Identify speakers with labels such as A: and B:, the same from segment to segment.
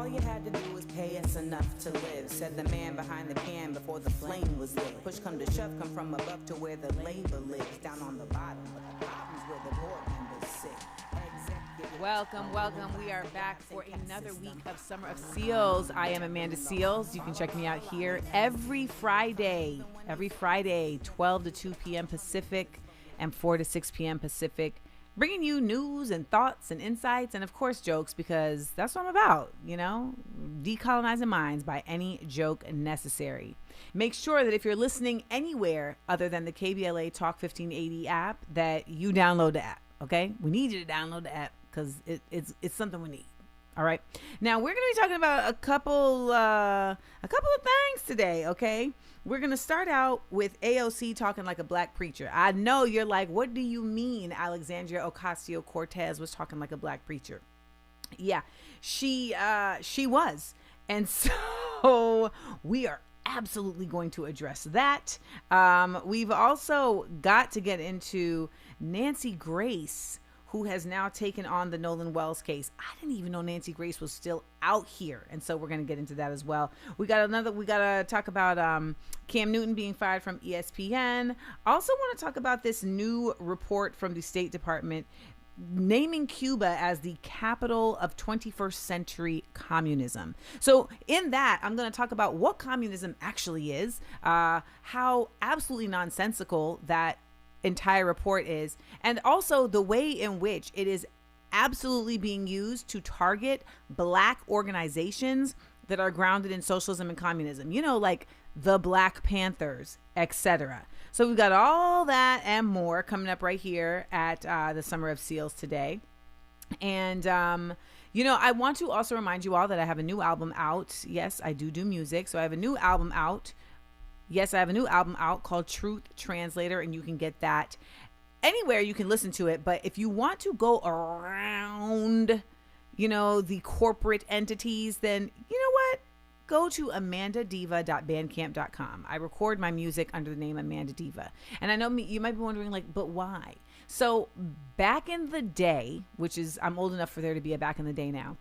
A: All you had to do was pay us enough to live, said the man behind the can before the flame was lit. Push come to shove, come from above to where the labor lives, down on the bottom, but the bottom's where the board members sit.
B: Welcome. We are back for another week of Summer of SEALES. I am Amanda Seales. You can check me out here every Friday, 12 to 2 p.m. Pacific and 4 to 6 p.m. Pacific, bringing you news and thoughts and insights and, of course, jokes, because that's what I'm about, decolonizing minds by any joke necessary. Make sure that if you're listening anywhere other than the KBLA Talk 1580 app, that you download the app, okay? We need you to download the app because it's something we need. All right. Now we're going to be talking about a couple of things today. Okay. We're going to start out with AOC talking like a black preacher. I know you're like, what do you mean Alexandria Ocasio-Cortez was talking like a black preacher? Yeah, she was. And so we are absolutely going to address that. We've also got to get into Nancy Grace, who has now taken on the Nolan Wells case. I didn't even know Nancy Grace was still out here. And so we're going to get into that as well. We got to talk about Cam Newton being fired from ESPN. Also want to talk about this new report from the State Department naming Cuba as the capital of 21st century communism. So in that, I'm going to talk about what communism actually is, how absolutely nonsensical that entire report is, and also the way in which it is absolutely being used to target black organizations that are grounded in socialism and communism, like the Black Panthers, etc. So we've got all that and more coming up right here at the Summer of SEALES today. And I want to also remind you all that I have a new album out. Yes, I do music, so I have a new album out. Yes, I have a new album out called Truth Translator, and you can get that anywhere you can listen to it. But if you want to go around, the corporate entities, then you know what? Go to amandadiva.bandcamp.com. I record my music under the name Amanda Diva. And I know you might be wondering, but why? So back in the day, I'm old enough for there to be a back in the day now.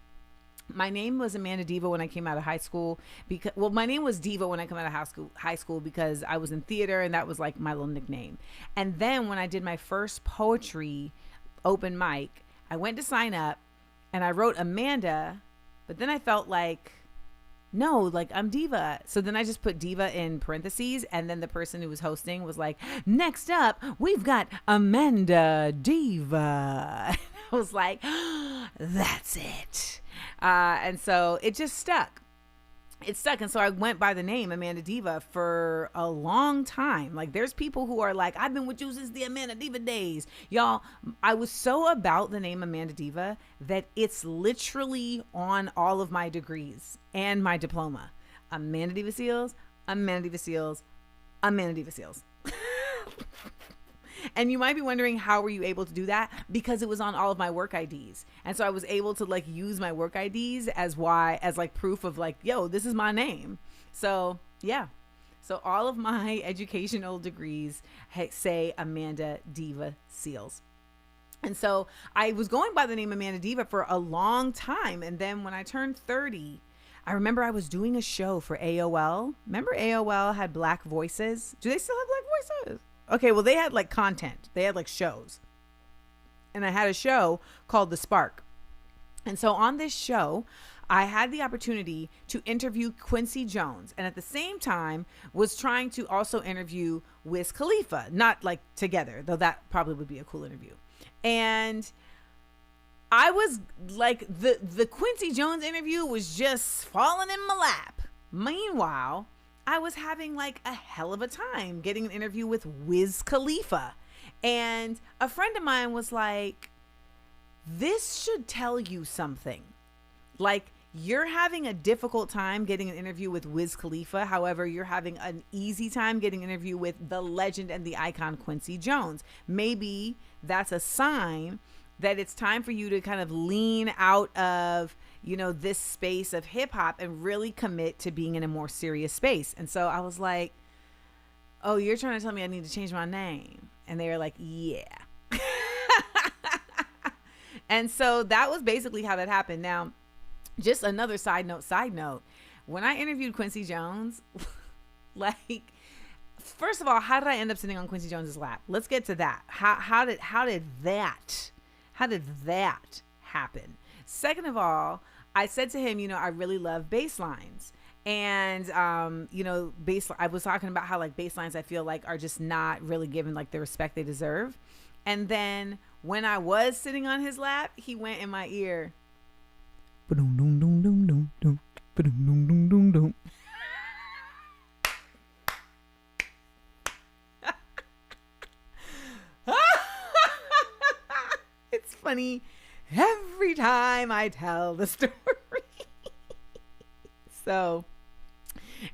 B: My name was Amanda Diva when I came out of high school my name was Diva when I came out of high school because I was in theater and that was like my little nickname. And then when I did my first poetry open mic, I went to sign up and I wrote Amanda, but then I felt like, no, I'm Diva. So then I just put Diva in parentheses, and then the person who was hosting was like, next up, we've got Amanda Diva. I was like, that's it. And so it just stuck. And so I went by the name Amanda Diva for a long time. There's people who are like, I've been with you since the Amanda Diva days. Y'all, I was so about the name Amanda Diva that it's literally on all of my degrees and my diploma. Amanda Diva Seales, Amanda Diva Seales, Amanda Diva Seales. And you might be wondering, how were you able to do that? Because it was on all of my work IDs. And so I was able to use my work IDs as proof of yo, this is my name. So yeah. So all of my educational degrees say Amanda Diva Seales. And so I was going by the name Amanda Diva for a long time. And then when I turned 30, I remember I was doing a show for AOL. Remember AOL had Black Voices? Do they still have Black Voices? Okay, well, they had content. They had shows. And I had a show called The Spark. And so on this show, I had the opportunity to interview Quincy Jones. And at the same time was trying to also interview Wiz Khalifa. Not together, though that probably would be a cool interview. And I was the Quincy Jones interview was just falling in my lap. Meanwhile, I was having a hell of a time getting an interview with Wiz Khalifa. And a friend of mine was like, this should tell you something. You're having a difficult time getting an interview with Wiz Khalifa. However, you're having an easy time getting an interview with the legend and the icon Quincy Jones. Maybe that's a sign that it's time for you to kind of lean out of this space of hip hop and really commit to being in a more serious space. And so I was like, oh, you're trying to tell me I need to change my name? And they were like, yeah. And so that was basically how that happened. Now, just another side note. When I interviewed Quincy Jones, like, first of all, how did I end up sitting on Quincy Jones's lap? Let's get to that. How did that happen? Second of all, I said to him, I really love bass lines. And, I was talking about how like bass lines I feel like are just not really given like the respect they deserve. And then when I was sitting on his lap, he went in my ear. It's funny every time I tell the story. So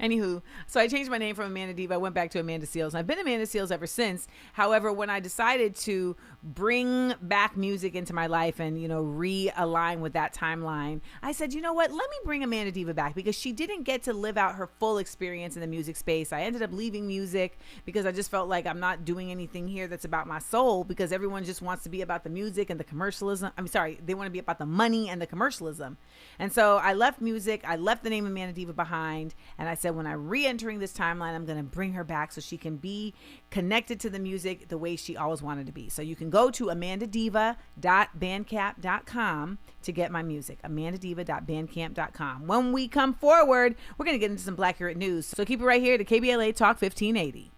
B: I changed my name from Amanda Diva. I went back to Amanda Seales. I've been Amanda Seales ever since. However, when I decided to bring back music into my life and, realign with that timeline, I said, you know what? Let me bring Amanda Diva back because she didn't get to live out her full experience in the music space. I ended up leaving music because I just felt like I'm not doing anything here that's about my soul because everyone just wants to be about the music and the commercialism. They want to be about the money and the commercialism. And so I left music. I left the name Amanda Diva behind. And I said, when I'm re-entering this timeline, I'm going to bring her back so she can be connected to the music the way she always wanted to be. So you can go to amandadiva.bandcamp.com to get my music. amandadiva.bandcamp.com. When we come forward, we're going to get into some Black Current news. So keep it right here to KBLA Talk 1580.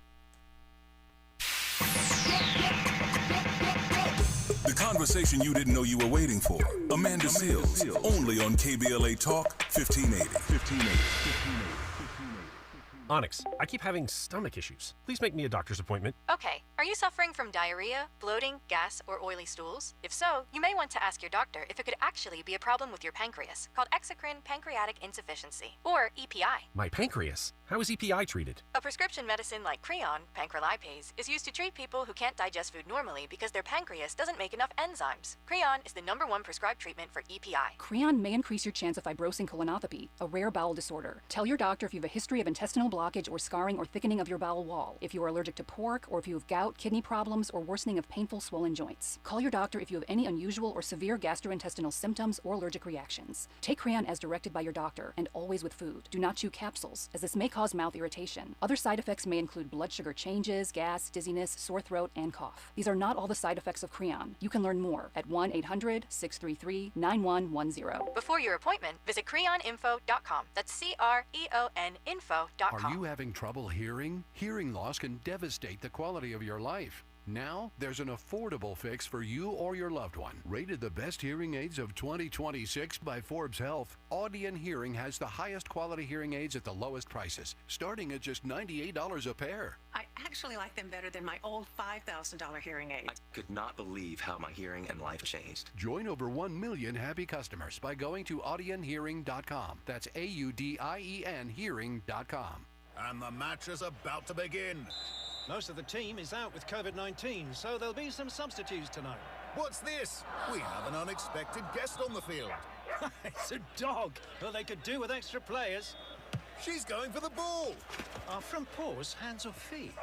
C: The conversation you didn't know you were waiting for. Amanda Seales, only on KBLA Talk 1580.
D: Onyx, I keep having stomach issues. Please make me a doctor's appointment.
E: Okay, are you suffering from diarrhea, bloating, gas, or oily stools? If so, you may want to ask your doctor if it could actually be a problem with your pancreas, called exocrine pancreatic insufficiency, or EPI.
D: My pancreas? How is EPI treated?
E: A prescription medicine like Creon, pancrelipase, is used to treat people who can't digest food normally because their pancreas doesn't make enough enzymes. Creon is the #1 prescribed treatment for EPI.
F: Creon may increase your chance of fibrosing colonopathy, a rare bowel disorder. Tell your doctor if you have a history of intestinal blockage or scarring or thickening of your bowel wall, if you are allergic to pork, or if you have gout, kidney problems, or worsening of painful swollen joints. Call your doctor if you have any unusual or severe gastrointestinal symptoms or allergic reactions. Take Creon as directed by your doctor, and always with food. Do not chew capsules, as this may cause mouth irritation. Other side effects may include blood sugar changes, gas, dizziness, sore throat, and cough. These are not all the side effects of Creon. You can learn more at 1-800-633-9110.
E: Before your appointment, visit creoninfo.com. That's CREON info.com.
G: Are you having trouble hearing? Hearing loss can devastate the quality of your life. Now, there's an affordable fix for you or your loved one. Rated the best hearing aids of 2026 by Forbes Health, Audion Hearing has the highest quality hearing aids at the lowest prices, starting at just $98 a pair.
H: I actually like them better than my old $5,000 hearing aid.
I: I could not believe how my hearing and life changed.
G: Join over 1 million happy customers by going to audionhearing.com. That's AUDIEN hearing.com.
J: And the match is about to begin.
K: Most of the team is out with COVID-19, so there'll be some substitutes tonight.
J: What's this? We have an unexpected guest on the field.
K: It's a dog. Well, they could do with extra players.
J: She's going for the ball.
K: Are front paws hands or feet?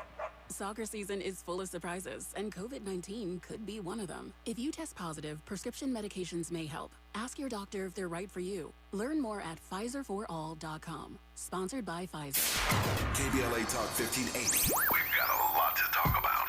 L: Soccer season is full of surprises, and COVID-19 could be one of them. If you test positive, prescription medications may help. Ask your doctor if they're right for you. Learn more at PfizerForAll.com. Sponsored by Pfizer.
C: KBLA Talk 1580. We've got a lot to talk about.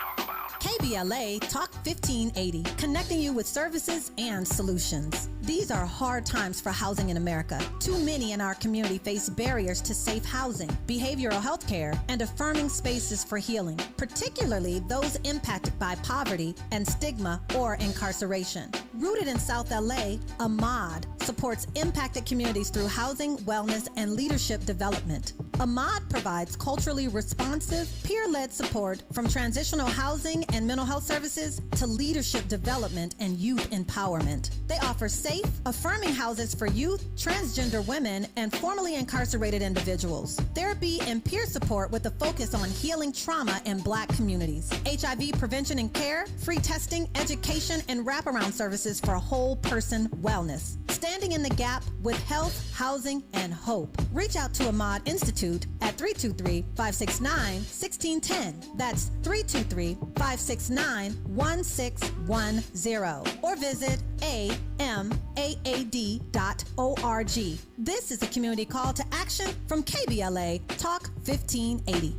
M: KBLA Talk 1580, connecting you with services and solutions. These are hard times for housing in America. Too many in our community face barriers to safe housing, behavioral health care, and affirming spaces for healing, particularly those impacted by poverty and stigma or incarceration. Rooted in South LA, Ahmad supports impacted communities through housing, wellness, and leadership development. Ahmad provides culturally responsive, peer-led support from transitional housing and mental health services to leadership development and youth empowerment. They offer safe, affirming houses for youth, transgender women, and formerly incarcerated individuals. Therapy and peer support with a focus on healing trauma in Black communities. HIV prevention and care, free testing, education, and wraparound services for whole person wellness. Stand standing in the gap with health, housing, and hope. Reach out to Ahmad Institute at 323-569-1610. That's 323-569-1610. Or visit amaad.org. This is a community call to action from KBLA Talk 1580.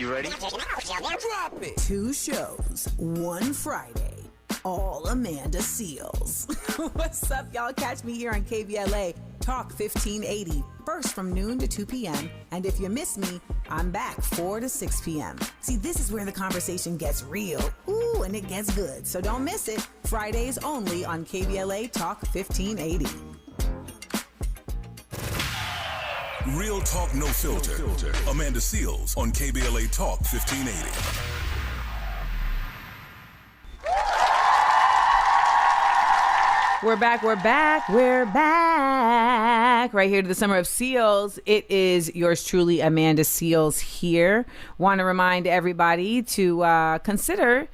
I: You ready?
A: Drop it. 2 shows, 1 Friday. All Amanda Seales. What's up, y'all? Catch me here on KBLA Talk 1580, first from noon to 2 p.m. And if you miss me, I'm back 4 to 6 p.m. See, this is where the conversation gets real. Ooh, and it gets good. So don't miss it. Fridays only on KBLA Talk 1580.
C: Real talk, no filter. Amanda Seales on KBLA Talk 1580.
B: We're back. Right here to the Summer of Seals. It is yours truly, Amanda Seales here. Want to remind everybody to consider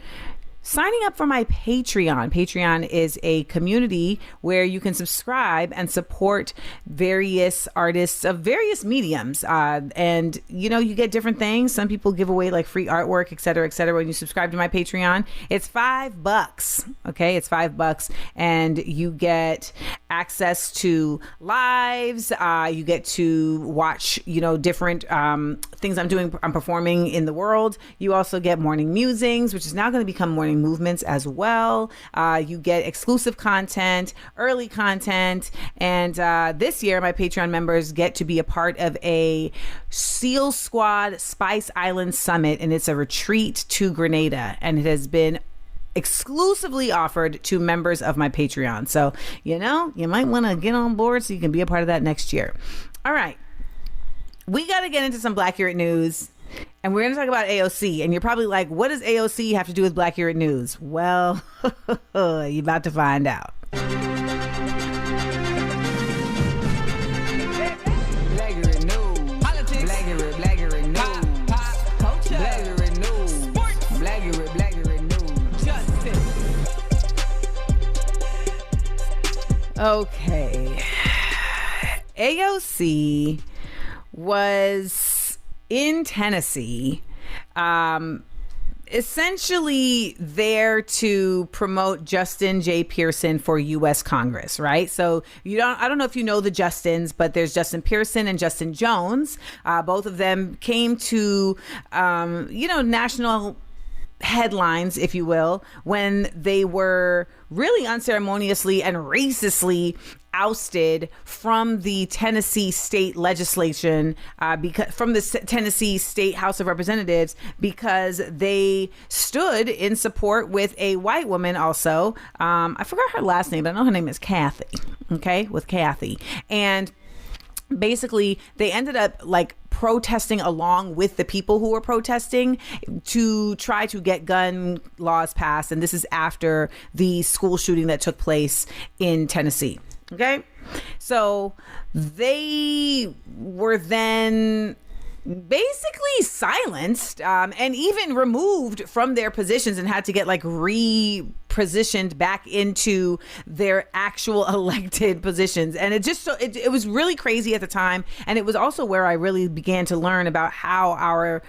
B: signing up for my Patreon. Patreon is a community where you can subscribe and support various artists of various mediums. And, you know, you get different things. Some people give away like free artwork, et cetera, when you subscribe to my Patreon. It's $5. Okay. It's $5. And you get access to lives. You get to watch, you know, different things I'm performing in the world. You also get morning musings, which is now going to become morning movements as well. You get exclusive content, early content, and this year my Patreon members get to be a part of a SEAL Squad Spice Island Summit, and it's a retreat to Grenada, and it has been exclusively offered to members of my Patreon. So, you know, you might want to get on board so you can be a part of that next year. All right. We got to get into some Black Urate news. And we're going to talk about AOC. And you're probably like, what does AOC have to do with Black Urate News? Well, you're about to find out.
A: Black Urate News. Politics. Black Urate News. Pop. Culture. Black Urate News. Sports. Black Urate News. Justice.
B: Okay. AOC was in Tennessee, essentially there to promote Justin J. Pearson for U.S. Congress, right? So I don't know if you know the Justins, but there's Justin Pearson and Justin Jones. Both of them came to, national headlines, if you will, when they were really unceremoniously and racistly ousted from the Tennessee state legislation, from the Tennessee State House of Representatives, because they stood in support with a white woman also. I forgot her last name, but I know her name is Kathy. Okay, with Kathy. And basically they ended up like protesting along with the people who were protesting to try to get gun laws passed. And this is after the school shooting that took place in Tennessee. Okay. So they were then basically silenced and even removed from their positions and had to get like repositioned back into their actual elected positions. And it was really crazy at the time. And it was also where I really began to learn about how our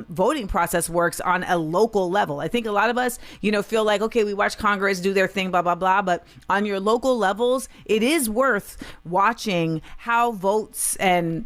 B: voting process works on a local level. I think a lot of us, feel like, okay, we watch Congress do their thing, blah, blah, blah. But on your local levels, it is worth watching how votes and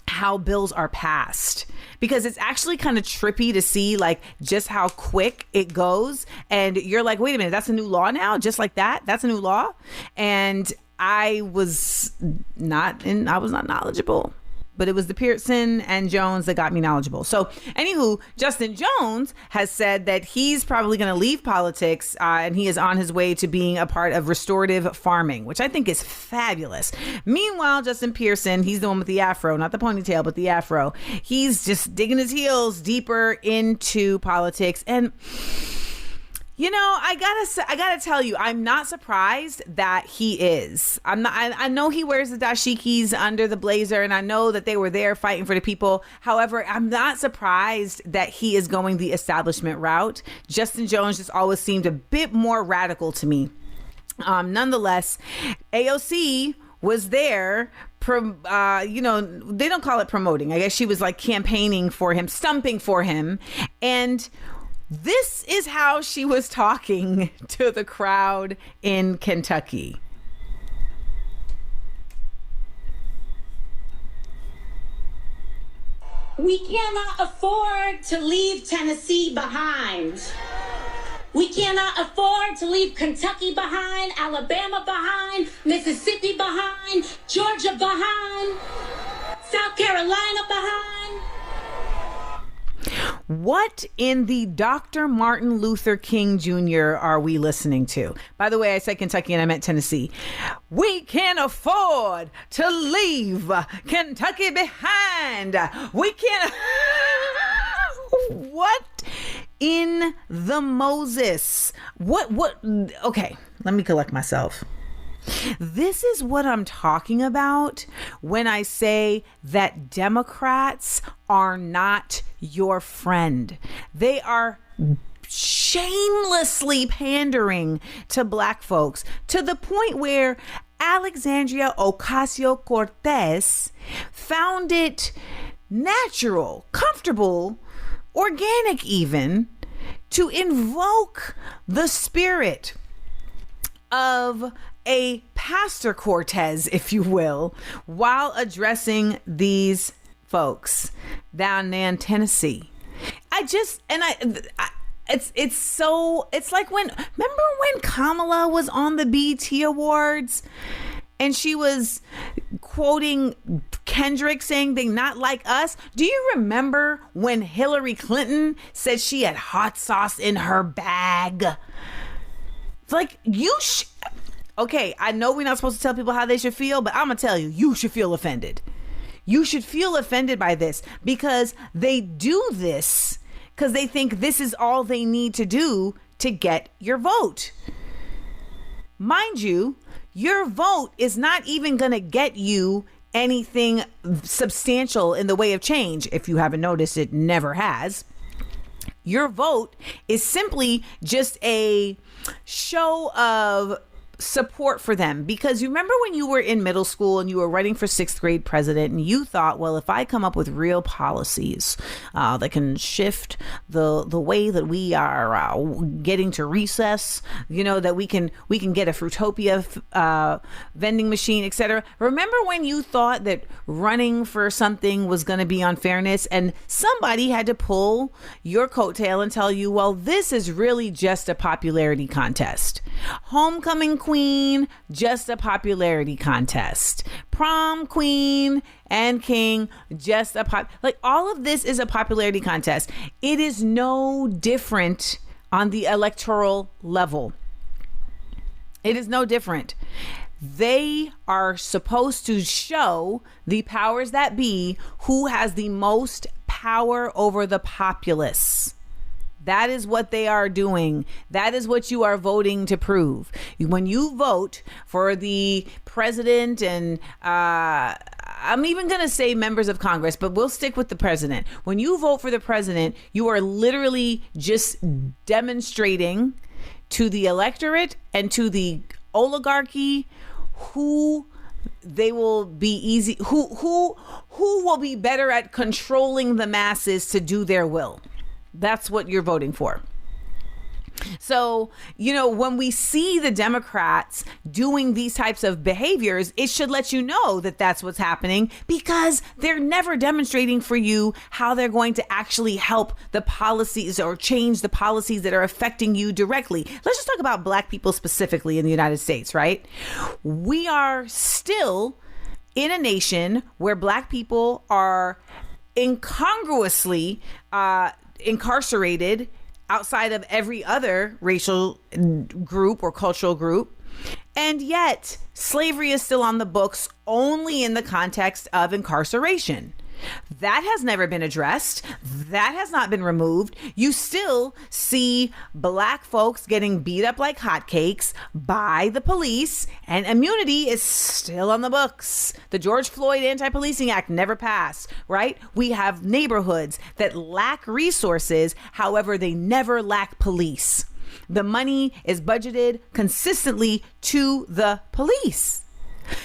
B: how bills are passed, because it's actually kind of trippy to see like just how quick it goes. And you're like, wait a minute, that's a new law now? Just like that? That's a new law? And I was not knowledgeable. But it was the Pearson and Jones that got me knowledgeable. So anywho, Justin Jones has said that he's probably going to leave politics and he is on his way to being a part of restorative farming, which I think is fabulous. Meanwhile, Justin Pearson, he's the one with the afro, not the ponytail, but the afro. He's just digging his heels deeper into politics. And I gotta tell you, I'm not surprised that he is. I know he wears the dashikis under the blazer, and I know that they were there fighting for the people. However, I'm not surprised that he is going the establishment route. Justin Jones just always seemed a bit more radical to me. Nonetheless, AOC was there, they don't call it promoting. I guess she was like campaigning for him, stumping for him. And this is how she was talking to the crowd in Kentucky.
N: We cannot afford to leave Tennessee behind. We cannot afford to leave Kentucky behind, Alabama behind, Mississippi behind, Georgia behind, South Carolina behind.
B: What in the Dr. Martin Luther King Jr. are we listening to? By the way, I said Kentucky and I meant Tennessee. We can't afford to leave Kentucky behind. We can't. What in the Moses? What? Okay, let me collect myself. This is what I'm talking about when I say that Democrats are not your friend. They are shamelessly pandering to black folks to the point where Alexandria Ocasio-Cortez found it natural, comfortable, organic even, to invoke the spirit of a Pastor Cortez, if you will, while addressing these folks down in Tennessee. It's like remember when Kamala was on the BET Awards and she was quoting Kendrick saying they not like us? Do you remember when Hillary Clinton said she had hot sauce in her bag? It's like, okay, I know we're not supposed to tell people how they should feel, but I'm going to tell you, you should feel offended. You should feel offended by this because they do this because they think this is all they need to do to get your vote. Mind you, your vote is not even going to get you anything substantial in the way of change. If you haven't noticed, it never has. Your vote is simply just a show of support for them, because you remember when you were in middle school and you were running for 6th grade president and you thought, well, if I come up with real policies that can shift the way that we are getting to recess, that we can get a Fruitopia vending machine, etc. Remember when you thought that running for something was going to be on fairness and somebody had to pull your coattail and tell you, well, this is really just a popularity contest. Homecoming queen, just a popularity contest. Prom queen and king, just like all of this is a popularity contest. It is no different on the electoral level. It is no different. They are supposed to show the powers that be who has the most power over the populace. That is what they are doing. That is what you are voting to prove. When you vote for the president and I'm even going to say members of Congress, but we'll stick with the president. When you vote for the president, you are literally just demonstrating to the electorate and to the oligarchy who they will be who will be better at controlling the masses to do their will. That's what you're voting for. So, when we see the Democrats doing these types of behaviors, it should let you know that that's what's happening, because they're never demonstrating for you how they're going to actually help the policies or change the policies that are affecting you directly. Let's just talk about black people specifically in the United States, right? We are still in a nation where black people are incongruously incarcerated outside of every other racial group or cultural group. And yet slavery is still on the books only in the context of incarceration. That has never been addressed. That has not been removed. You still see black folks getting beat up like hotcakes by the police, and immunity is still on the books. The George Floyd Anti-Policing Act never passed, right? We have neighborhoods that lack resources. However, they never lack police. the money is budgeted consistently to the police.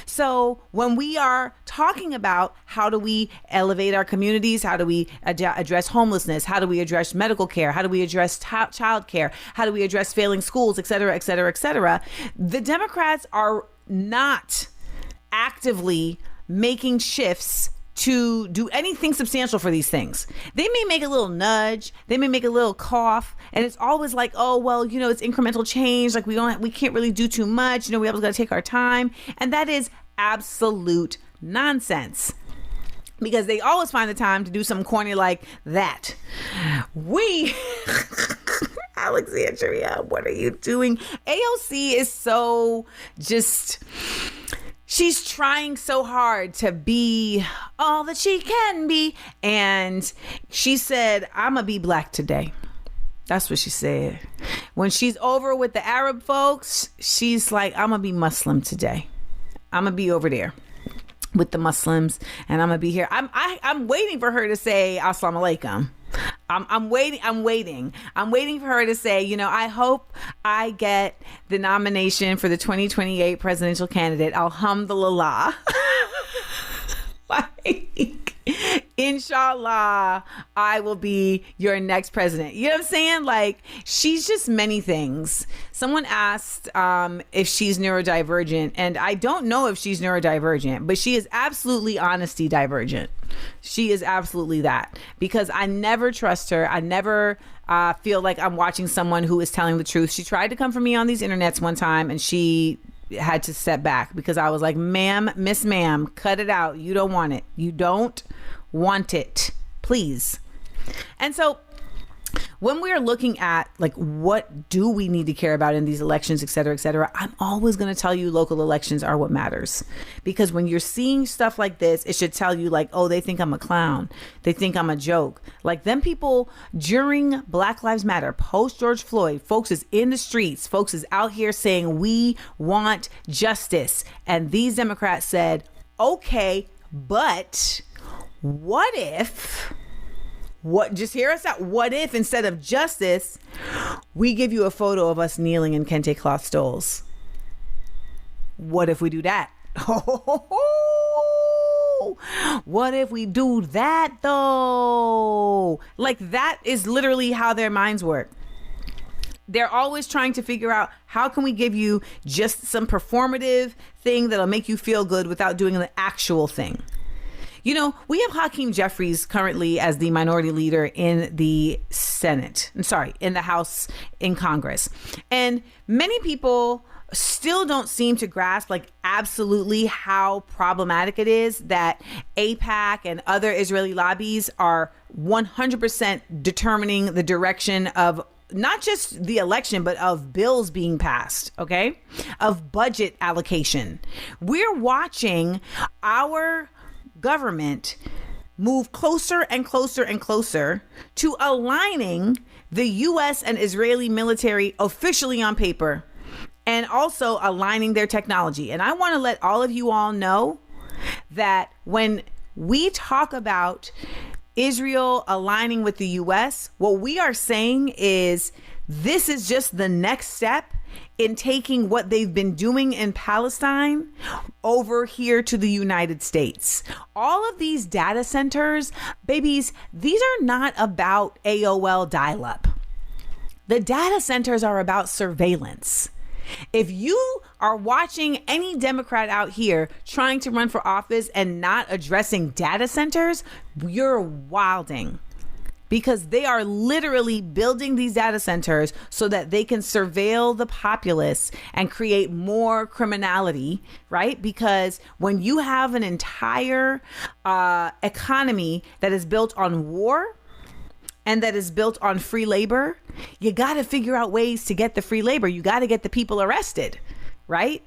B: So when we are talking about how do we elevate our communities, how do we address homelessness, how do we address medical care, how do we address child care, how do we address failing schools, et cetera, et cetera, et cetera, the Democrats are not actively making shifts to do anything substantial for these things. They may make a little nudge, they may make a little cough, and it's always like, oh, well, you know, it's incremental change. Like we can't really do too much. You know, we always got to take our time. And that is absolute nonsense, because they always find the time to do something corny like that. Alexandria, what are you doing? AOC is so just... She's trying so hard to be all that she can be. And she said, I'm going to be black today. That's what she said. When she's over with the Arab folks, she's like, I'm going to be Muslim today. I'm going to be over there with the Muslims, and I'm going to be here. I'm waiting for her to say Assalamu alaikum. I'm waiting for her to say, you know, I hope I get the nomination for the 2028 presidential candidate. Alhamdulillah. Like, inshallah, I will be your next president. You know what I'm saying? Like, she's just many things. Someone asked if she's neurodivergent, and I don't know if she's neurodivergent, but she is absolutely honesty divergent. She is absolutely that, because I never trust her. I never feel like I'm watching someone who is telling the truth. She tried to come for me on these internets one time, and she had to step back because I was like, ma'am, Miss Ma'am, cut it out. You don't want it. You don't want it, please. And so when we're looking at like, what do we need to care about in these elections, et cetera, I'm always going to tell you local elections are what matters. Because when you're seeing stuff like this, it should tell you like, oh, they think I'm a clown. They think I'm a joke. Like them people during Black Lives Matter, post George Floyd, folks is in the streets. Folks is out here saying we want justice. And these Democrats said, okay, but what if... just hear us out. What if instead of justice, we give you a photo of us kneeling in kente cloth stoles? What if we do that? What if we do that though? Like that is literally how their minds work. They're always trying to figure out how can we give you just some performative thing that'll make you feel good without doing the actual thing. You know, we have Hakeem Jeffries currently as the minority leader in the Senate. In the House, in Congress. And many people still don't seem to grasp like absolutely how problematic it is that AIPAC and other Israeli lobbies are 100% determining the direction of not just the election, but of bills being passed, okay? Of budget allocation. We're watching our government move closer and closer and closer to aligning the U.S. and Israeli military officially on paper, and also aligning their technology. And I want to let all of you all know that when we talk about Israel aligning with the U.S., what we are saying is this is just the next step in taking what they've been doing in Palestine over here to the United States. All of these data centers, babies, these are not about AOL dial-up. The data centers are about surveillance. If you are watching any Democrat out here trying to run for office and not addressing data centers, you're wilding. Because they are literally building these data centers so that they can surveil the populace and create more criminality, right? Because when you have an entire economy that is built on war and that is built on free labor, you got to figure out ways to get the free labor. You got to get the people arrested, right?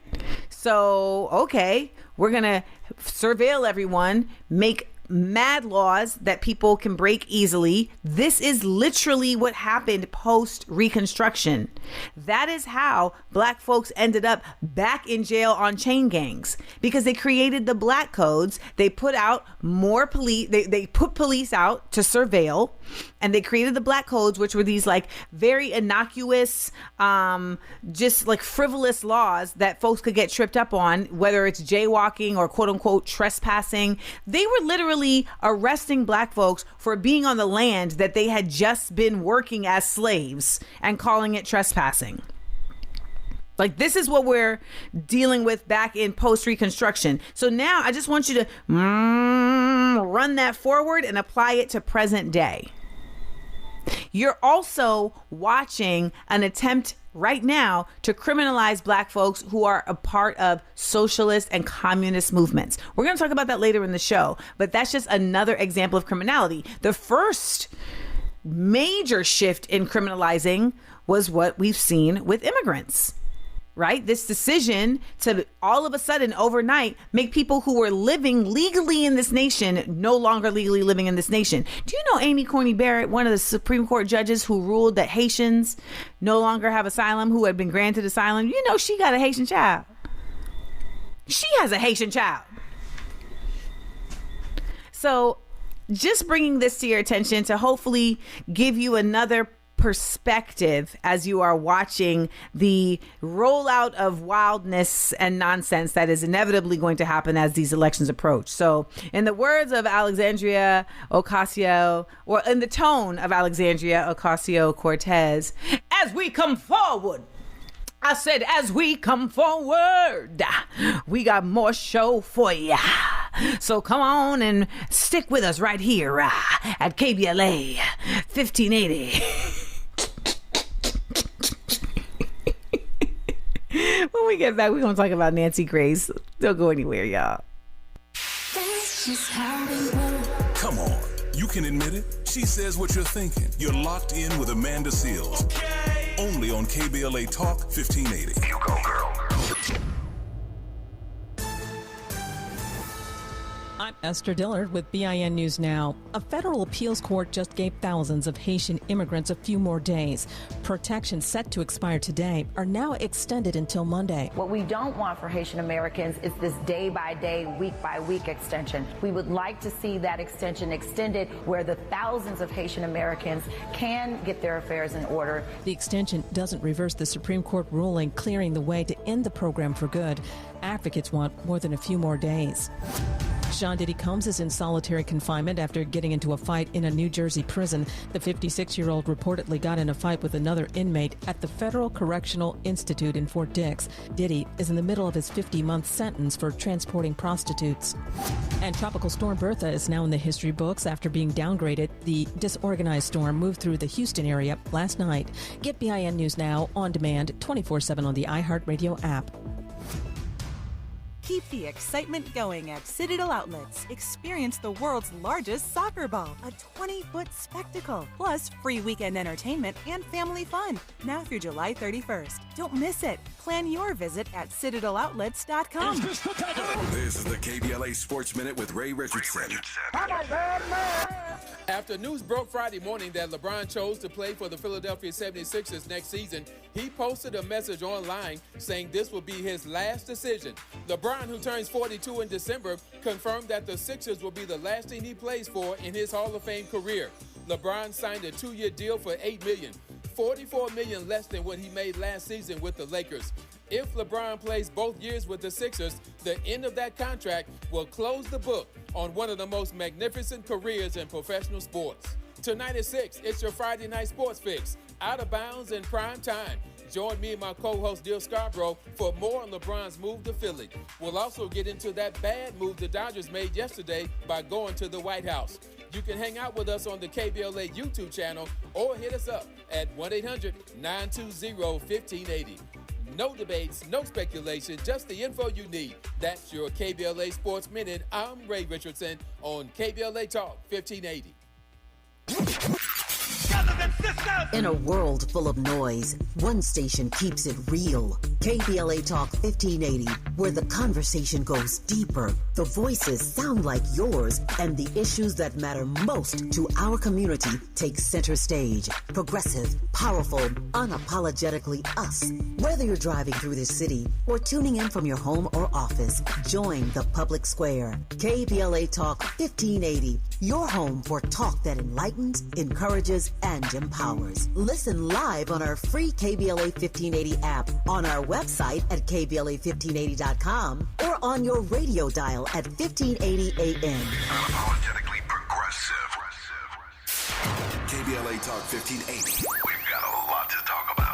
B: So, okay, we're going to surveil everyone, make mad laws that people can break easily. This is literally what happened post Reconstruction. That is how black folks ended up back in jail on chain gangs, because they created the black codes. They put out more police. They put police out to surveil, and they created the black codes, which were these like very innocuous, just like frivolous laws that folks could get tripped up on, whether it's jaywalking or quote unquote trespassing. They were literally arresting black folks for being on the land that they had just been working as slaves and calling it trespassing. Like, this is what we're dealing with back in post-Reconstruction. So now I just want you to run that forward and apply it to present day. You're also watching an attempt right now to criminalize black folks who are a part of socialist and communist movements. We're going to talk about that later in the show, but that's just another example of criminality. The first major shift in criminalizing was what we've seen with immigrants. Right? This decision to all of a sudden overnight make people who were living legally in this nation no longer legally living in this nation. Do you know Amy Coney Barrett, one of the Supreme Court judges who ruled that Haitians no longer have asylum, who had been granted asylum? You know, she got a Haitian child. She has a Haitian child. So just bringing this to your attention to hopefully give you another perspective as you are watching the rollout of wildness and nonsense that is inevitably going to happen as these elections approach. So in the words of Alexandria Ocasio, or in the tone of Alexandria Ocasio-Cortez, as we come forward, I said, as we come forward, we got more show for ya. So come on and stick with us right here at KBLA 1580. When we get back, we're going to talk about Nancy Grace. Don't go anywhere, y'all.
C: That's just how we roll. Come on. You can admit it. She says what you're thinking. You're locked in with Amanda Seales. Okay. Only on KBLA Talk 1580. You go, girl.
O: I'm Esther Dillard with BIN News Now. A federal appeals court just gave thousands of Haitian immigrants a few more days. Protections set to expire today are now extended until Monday.
P: What we don't want for Haitian Americans is this day-by-day, week-by-week extension. We would like to see that extension extended where the thousands of Haitian Americans can get their affairs in order.
O: The extension doesn't reverse the Supreme Court ruling clearing the way to end the program for good. Advocates want more than a few more days. Sean Diddy Combs is in solitary confinement after getting into a fight in a New Jersey prison. The 56-year-old reportedly got in a fight with another inmate at the Federal Correctional Institute in Fort Dix. Diddy is in the middle of his 50-month sentence for transporting prostitutes. And Tropical Storm Bertha is now in the history books after being downgraded. The disorganized storm moved through the Houston area last night. Get BIN News Now on demand 24/7 on the iHeartRadio app.
Q: Keep the excitement going at Citadel Outlets. Experience the world's largest soccer ball, a 20-foot spectacle, plus free weekend entertainment and family fun, now through July 31st. Don't miss it. Plan your visit at citadeloutlets.com.
C: This is the KBLA Sports Minute with Ray Richardson.
R: After news broke Friday morning that LeBron chose to play for the Philadelphia 76ers next season, he posted a message online saying this will be his last decision. LeBron, who turns 42 in December, confirmed that the Sixers will be the last team he plays for in his Hall of Fame career. LeBron signed a 2-year deal for $8 million, $44 million less than what he made last season with the Lakers. If LeBron plays both years with the Sixers, the end of that contract will close the book on one of the most magnificent careers in professional sports. Tonight at 6, it's your Friday Night Sports Fix, Out of Bounds in prime time. Join me and my co-host, Dil Scarborough, for more on LeBron's move to Philly. We'll also get into that bad move the Dodgers made yesterday by going to the White House. You can hang out with us on the KBLA YouTube channel or hit us up at 1-800-920-1580. No debates, no speculation, just the info you need. That's your KBLA Sports Minute. I'm Ray Richardson on KBLA Talk 1580.
S: Gather them In a world full of noise, one station keeps it real. KBLA Talk 1580, where the conversation goes deeper, the voices sound like yours, and the issues that matter most to our community take center stage. Progressive, powerful, unapologetically us. Whether you're driving through the city or tuning in from your home or office, join the public square. KBLA Talk 1580, your home for talk that enlightens, encourages, and empowers. Listen live on our free KBLA 1580 app, on our website at KBLA1580.com, or on your radio dial at 1580 AM.
C: Unapologetically progressive. KBLA Talk 1580. We've got a lot to talk about.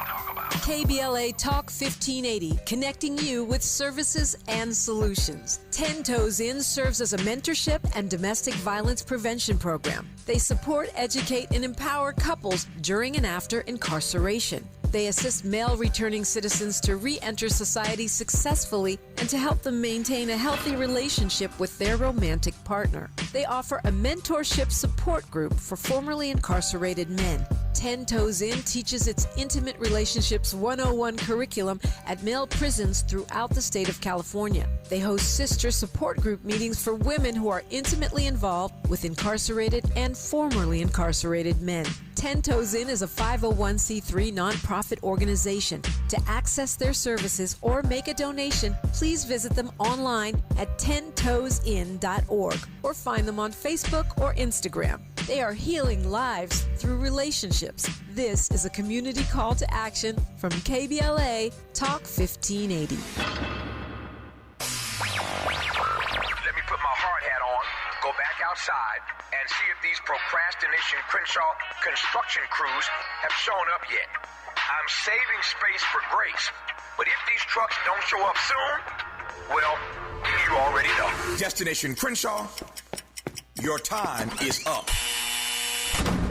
T: KBLA Talk 1580, connecting you with services and solutions. 10 Toes In serves as a mentorship and domestic violence prevention program. They support, educate, and empower couples during and after incarceration. They assist male returning citizens to re-enter society successfully and to help them maintain a healthy relationship with their romantic partner. They offer a mentorship support group for formerly incarcerated men. 10 Toes In teaches its Intimate Relationships 101 curriculum at male prisons throughout the state of California. They host sister support group meetings for women who are intimately involved with incarcerated and formerly incarcerated men. 10 Toes In is a 501c3 nonprofit organization. To access their services or make a donation, please visit them online at 10toesin.org or find them on Facebook or Instagram. They are healing lives through relationships. This is a community call to action from KBLA Talk 1580.
U: Let me put my hard hat on, go back outside, and see if these procrastination Crenshaw construction crews have shown up yet. I'm saving space for grace, but if these trucks don't show up soon, well, you already know.
J: Destination Crenshaw, your time is up.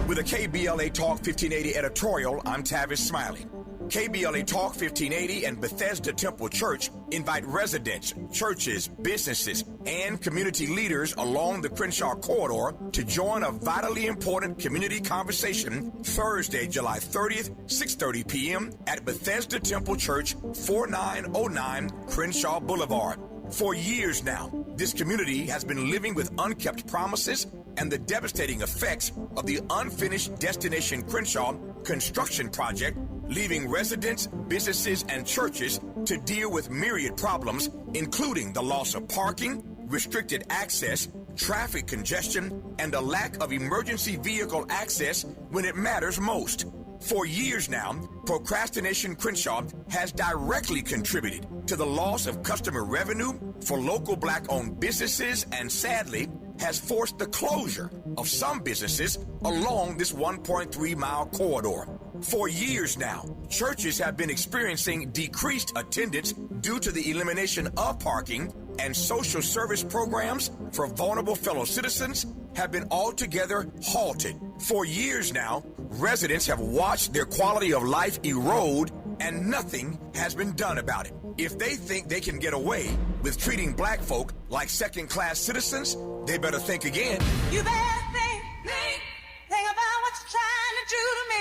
J: With a KBLA Talk 1580 editorial, I'm Tavis Smiley. KBLA Talk 1580 and Bethesda Temple Church invite residents, churches, businesses, and community leaders along the Crenshaw corridor to join a vitally important community conversation Thursday, July 30th, 6:30 p.m. at Bethesda Temple Church, 4909 Crenshaw Boulevard. For years now, this community has been living with unkept promises and the devastating effects of the unfinished Destination Crenshaw construction project, leaving residents, businesses, and churches to deal with myriad problems, including the loss of parking, restricted access, traffic congestion, and a lack of emergency vehicle access when it matters most. For years now, Procrastination Crenshaw has directly contributed to the loss of customer revenue for local black-owned businesses and, sadly, has forced the closure of some businesses along this 1.3-mile corridor. For years now, churches have been experiencing decreased attendance due to the elimination of parking, and social service programs for vulnerable fellow citizens have been altogether halted. For years now, residents have watched their quality of life erode, and nothing has been done about it. If they think they can get away with treating black folk like second-class citizens, they better think again.
V: You better think about what you're trying to do to me.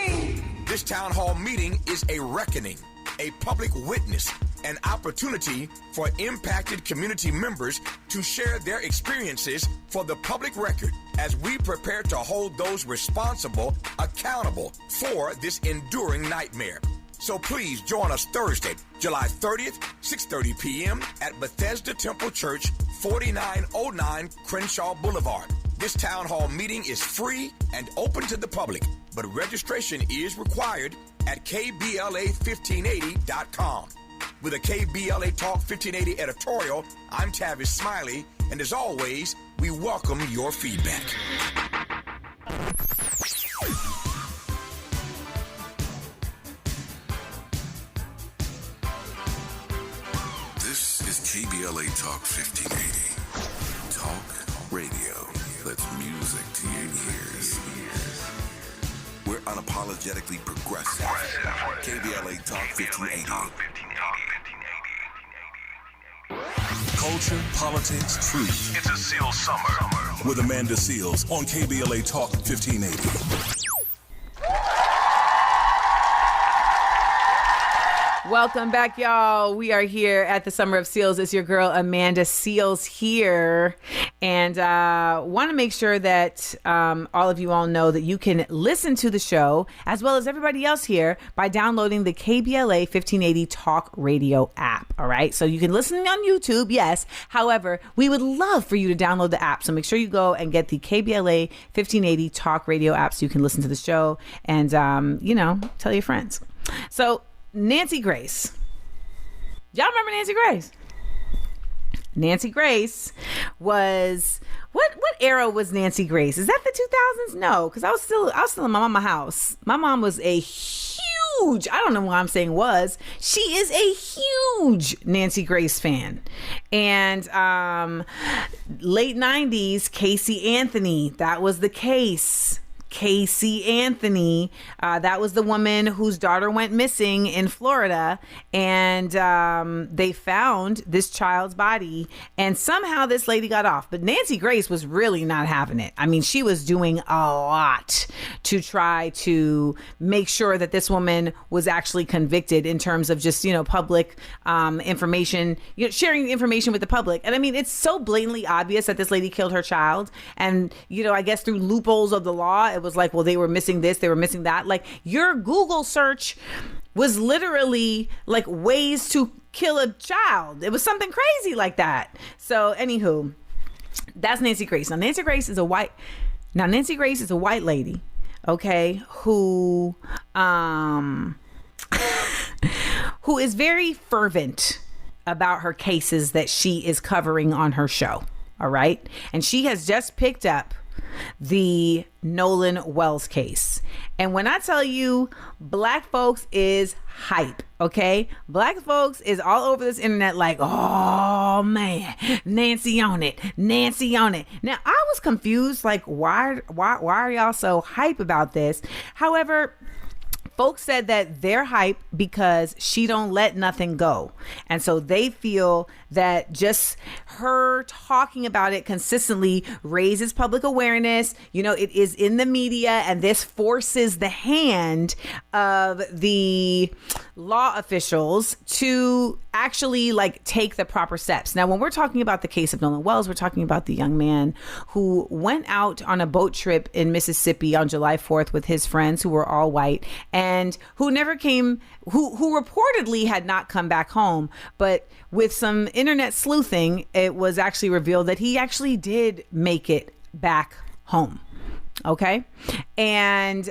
J: This town hall meeting is a reckoning, a public witness, an opportunity for impacted community members to share their experiences for the public record as we prepare to hold those responsible accountable for this enduring nightmare. So please join us Thursday, July 30th, 6:30 p.m. at Bethesda Temple Church, 4909 Crenshaw Boulevard. This town hall meeting is free and open to the public, but registration is required at KBLA1580.com. With a KBLA Talk 1580 editorial, I'm Tavis Smiley, and as always, we welcome your feedback.
C: This is KBLA Talk 1580. Talk radio that's music to your ears. We're unapologetically progressive. KBLA Talk 1580. Culture, politics, truth. It's a SEALES summer. With Amanda Seales on KBLA Talk 1580.
B: Welcome back, y'all. We are here at the Summer of Seals. It's your girl, Amanda Seales here. And want to make sure that all of you all know that you can listen to the show, as well as everybody else here, by downloading the KBLA 1580 Talk Radio app. All right. So you can listen on YouTube, yes. However, we would love for you to download the app. So make sure you go and get the KBLA 1580 Talk Radio app so you can listen to the show and, tell your friends. So, Nancy Grace. Y'all remember Nancy Grace? Nancy Grace was what era was Nancy Grace? Is that the 2000s? No, because I was still in my mama's house. My mom was a huge, I don't know why I'm saying was, she is a huge Nancy Grace fan. And late 90s, Casey Anthony, that was the case. Casey Anthony, that was the woman whose daughter went missing in Florida, and they found this child's body, and somehow this lady got off. But Nancy Grace was really not having it. I mean, she was doing a lot to try to make sure that this woman was actually convicted in terms of just, public information, sharing information with the public. And I mean, it's so blatantly obvious that this lady killed her child. And, I guess through loopholes of the law, it was like, well, they were missing this, they were missing that. Like, your Google search was literally like ways to kill a child. It was something crazy like that. So anywho, that's Nancy Grace. Now Nancy Grace is a white lady, okay, who is very fervent about her cases that she is covering on her show. All right. And she has just picked up the Nolan Wells case. And when I tell you, black folks is hype, okay? Black folks is all over this internet like, oh man, Nancy on it. Now I was confused, like, why are y'all so hype about this? However, folks said that they're hype because she don't let nothing go. And so they feel that just her talking about it consistently raises public awareness. It is in the media, and this forces the hand of the law officials to actually take the proper steps. Now, when we're talking about the case of Nolan Wells, we're talking about the young man who went out on a boat trip in Mississippi on July 4th with his friends who were all white and who never came, who reportedly had not come back home. But with some internet sleuthing, it was actually revealed that he actually did make it back home. Okay. And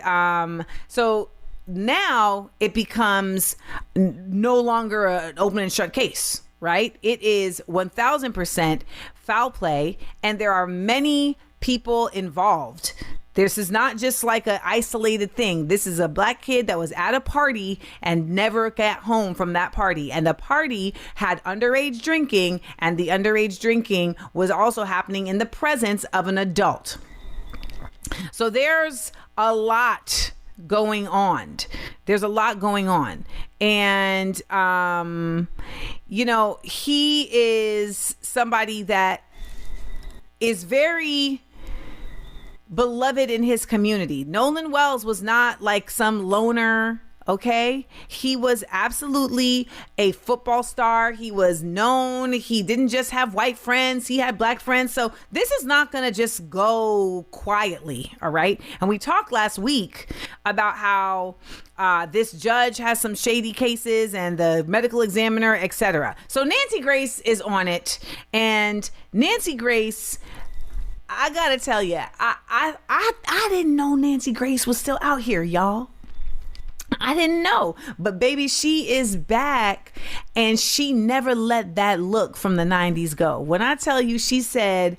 B: so now it becomes no longer an open and shut case, right? It is 1000% foul play, and there are many people involved. This is not just like an isolated thing. This is a black kid that was at a party and never got home from that party. And the party had underage drinking, and the underage drinking was also happening in the presence of an adult. So there's a lot going on. And, he is somebody that is very beloved in his community. Nolan Wells was not like some loner. Okay. He was absolutely a football star. He was known. He didn't just have white friends. He had black friends. So this is not going to just go quietly. All right. And we talked last week about how this judge has some shady cases and the medical examiner, etc. So Nancy Grace is on it. And Nancy Grace, I got to tell you, I didn't know Nancy Grace was still out here, y'all. I didn't know, but baby, she is back, and she never let that look from the 90s go. When I tell you, she said,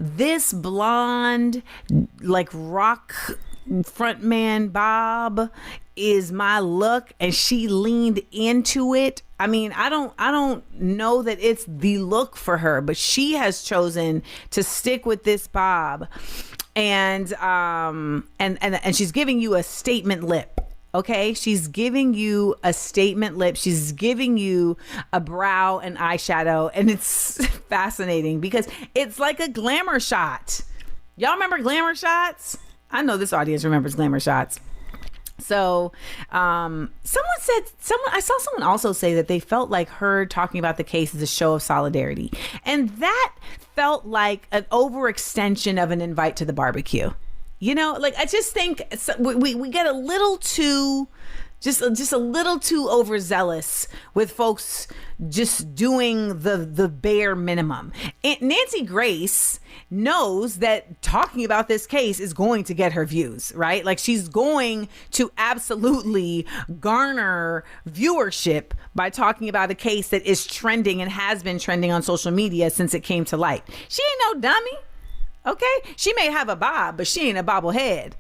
B: this blonde, like rock frontman Bob is my look, and she leaned into it. I mean, I don't know that it's the look for her, but she has chosen to stick with this Bob, and she's giving you a statement lip. Okay, she's giving you a statement lip. She's giving you a brow and eyeshadow. And it's fascinating because it's like a glamour shot. Y'all remember glamour shots? I know this audience remembers glamour shots. So I saw someone also say that they felt like her talking about the case is a show of solidarity. And that felt like an overextension of an invite to the barbecue. You know, like, I just think we get a little too, just a little too overzealous with folks just doing the bare minimum. And Nancy Grace knows that talking about this case is going to get her views, right? Like, she's going to absolutely garner viewership by talking about a case that is trending and has been trending on social media since it came to light. She ain't no dummy. Okay? She may have a bob, but she ain't a bobblehead.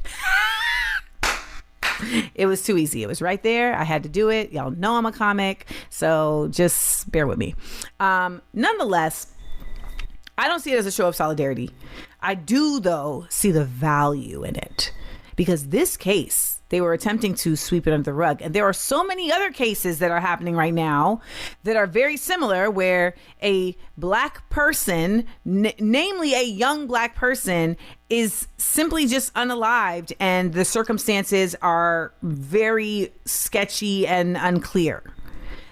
B: It was too easy. It was right there. I had to do it. Y'all know I'm a comic, so just bear with me. Nonetheless, I don't see it as a show of solidarity. I do, though, see the value in it, because this case, they were attempting to sweep it under the rug. And there are so many other cases that are happening right now that are very similar, where a black person, namely a young black person, is simply just unalived, and the circumstances are very sketchy and unclear.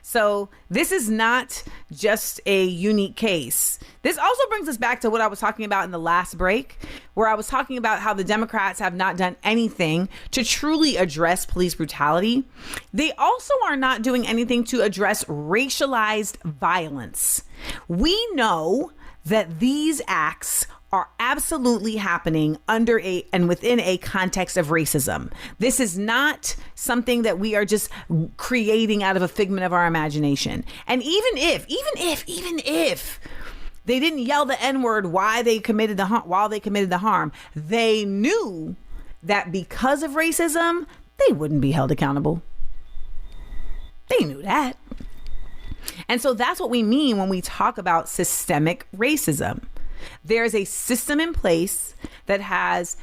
B: So this is not just a unique case. This also brings us back to what I was talking about in the last break, where I was talking about how the Democrats have not done anything to truly address police brutality. They also are not doing anything to address racialized violence. We know that these acts are absolutely happening under and within a context of racism. This is not something that we are just creating out of a figment of our imagination. And even if they didn't yell the N-word while they committed the harm, they knew that because of racism, they wouldn't be held accountable. They knew that. And so that's what we mean when we talk about systemic racism. There's a system in place that has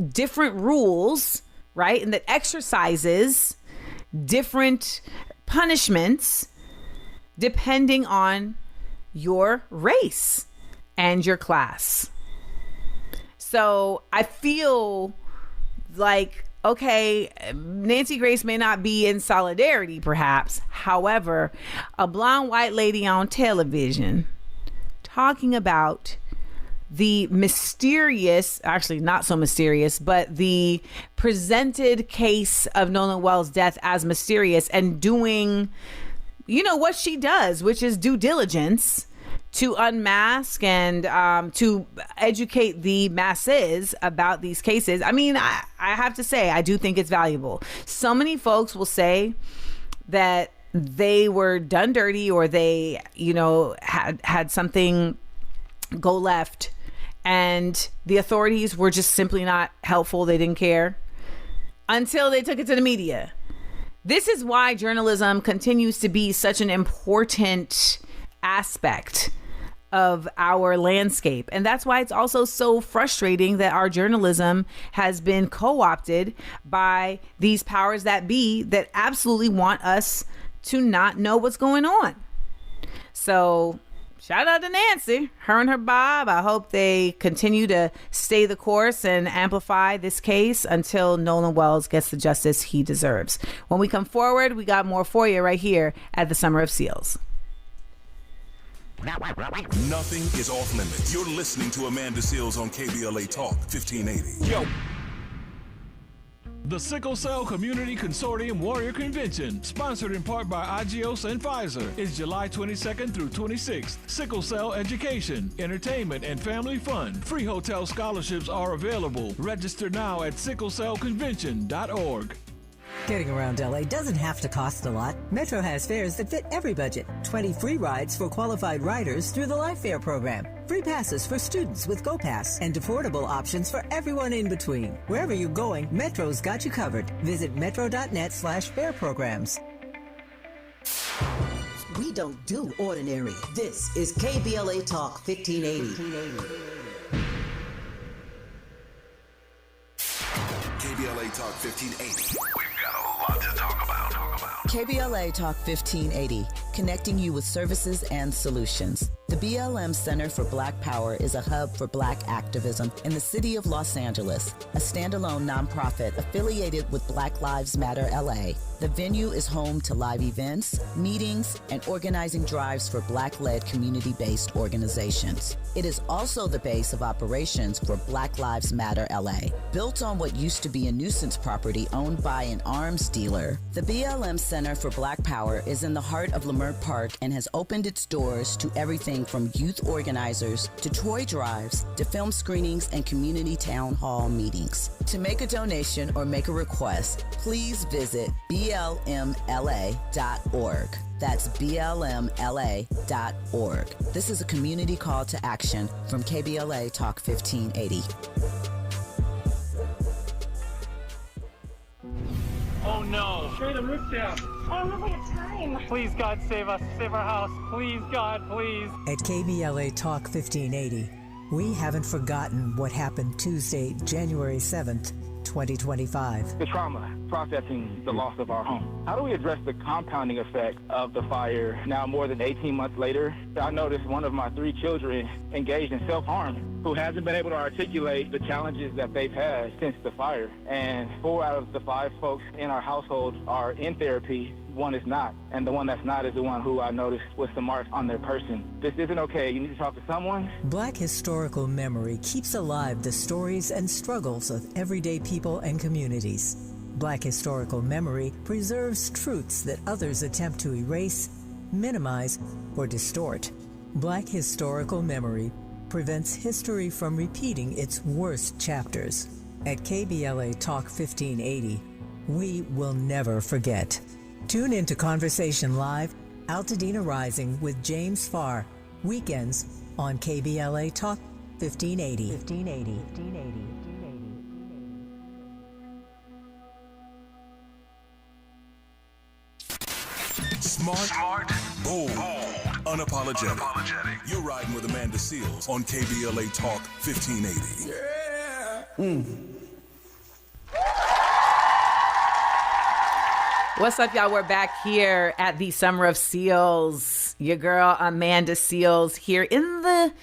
B: different rules, right? And that exercises different punishments depending on your race and your class. So I feel like, okay, Nancy Grace may not be in solidarity, perhaps. However, a blonde white lady on television talking about the mysterious, actually not so mysterious, but the presented case of Nolan Wells' death as mysterious, and doing, what she does, which is due diligence to unmask and to educate the masses about these cases. I mean, I have to say, I do think it's valuable. So many folks will say that they were done dirty, or they, had something go left, and the authorities were just simply not helpful. They didn't care until they took it to the media. This is why journalism continues to be such an important aspect of our landscape. And that's why it's also so frustrating that our journalism has been co-opted by these powers that be that absolutely want us to not know what's going on. So shout out to Nancy, her and her Bob. I hope they continue to stay the course and amplify this case until Nolan Wells gets the justice he deserves. When we come forward, we got more for you right here at the Summer of SEALES.
C: Nothing is off limits. You're listening to Amanda Seales on KBLA Talk 1580.
D: Yo. The Sickle Cell Community Consortium Warrior Convention, sponsored in part by Agios and Pfizer, is July 22nd through 26th. Sickle cell education, entertainment, and family fun. Free hotel scholarships are available. Register now at sicklecellconvention.org.
F: Getting around LA doesn't have to cost a lot. Metro has fares that fit every budget. 20 free rides for qualified riders through the Life Fare program. Free passes for students with GoPass, and affordable options for everyone in between. Wherever you're going, Metro's got you covered. Visit metro.net/fare programs.
S: We don't do ordinary. This is KBLA Talk 1580.
C: KBLA Talk 1580.
U: We've got a lot to talk about.
E: KBLA Talk 1580, connecting you with services and solutions. The BLM Center for Black Power is a hub for Black activism in the city of Los Angeles, a standalone nonprofit affiliated with Black Lives Matter LA. The venue is home to live events, meetings, and organizing drives for Black-led community-based organizations. It is also the base of operations for Black Lives Matter LA. Built on what used to be a nuisance property owned by an arms dealer, the BLM Center for Black Power is in the heart of Leimert Park and has opened its doors to everything from youth organizers to toy drives to film screenings and community town hall meetings. To make a donation or make a request, please visit blmla.org. That's blmla.org. This is a community call to action from KBLA Talk 1580.
H: Oh no! Tear the roof down!
W: I don't know if we have time.
H: Please, God, save us. Save our house. Please, God, please.
F: At KBLA Talk 1580, we haven't forgotten what happened Tuesday, January 7th, 2025.
X: The trauma, processing the loss of our home. How do we address the compounding effect of the fire now more than 18 months later? I noticed one of my 3 children engaged in self-harm who hasn't been able to articulate the challenges that they've had since the fire. And 4 out of the 5 folks in our household are in therapy. 1 is not. And the one that's not is the one who I noticed with some marks on their person. This isn't okay. You need to talk to someone.
F: Black historical memory keeps alive the stories and struggles of everyday people and communities. Black historical memory preserves truths that others attempt to erase, minimize, or distort. Black historical memory prevents history from repeating its worst chapters. At KBLA Talk 1580, we will never forget. Tune into Conversation Live, Altadena Rising with James Farr, weekends on KBLA Talk 1580. 1580.
C: Smart, bold, unapologetic. You're riding with Amanda Seales on KBLA Talk 1580. Yeah.
B: What's up, y'all? We're back here at the Summer of Seals. Your girl Amanda Seales here in the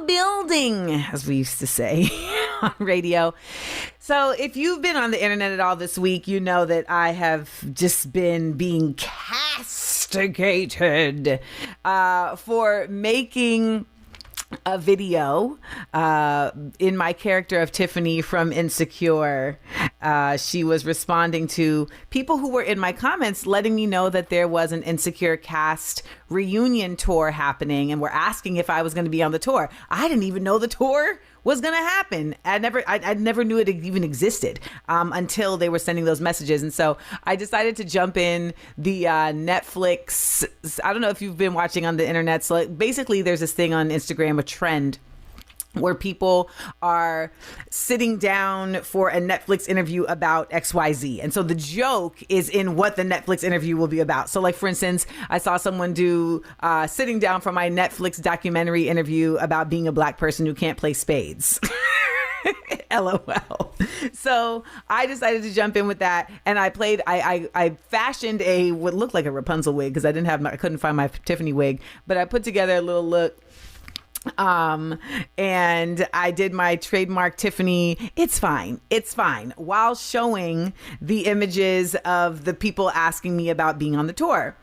B: building, as we used to say on radio. So if you've been on the internet at all this week, you know that I have just been being castigated for making a video in my character of Tiffany from Insecure. She was responding to people who were in my comments letting me know that there was an Insecure cast reunion tour happening and were asking if I was going to be on the tour. I didn't even know the tour was going to happen. I never knew it even existed until they were sending those messages. And so I decided to jump in the Netflix. I don't know if you've been watching on the internet. So basically there's this thing on Instagram, a trend where people are sitting down for a Netflix interview about XYZ. And so the joke is in what the Netflix interview will be about. So like, for instance, I saw someone do sitting down for my Netflix documentary interview about being a Black person who can't play spades. LOL. So I decided to jump in with that, and I fashioned what looked like a Rapunzel wig because I couldn't find my Tiffany wig, but I put together a little look. And I did my trademark Tiffany, it's fine, while showing the images of the people asking me about being on the tour.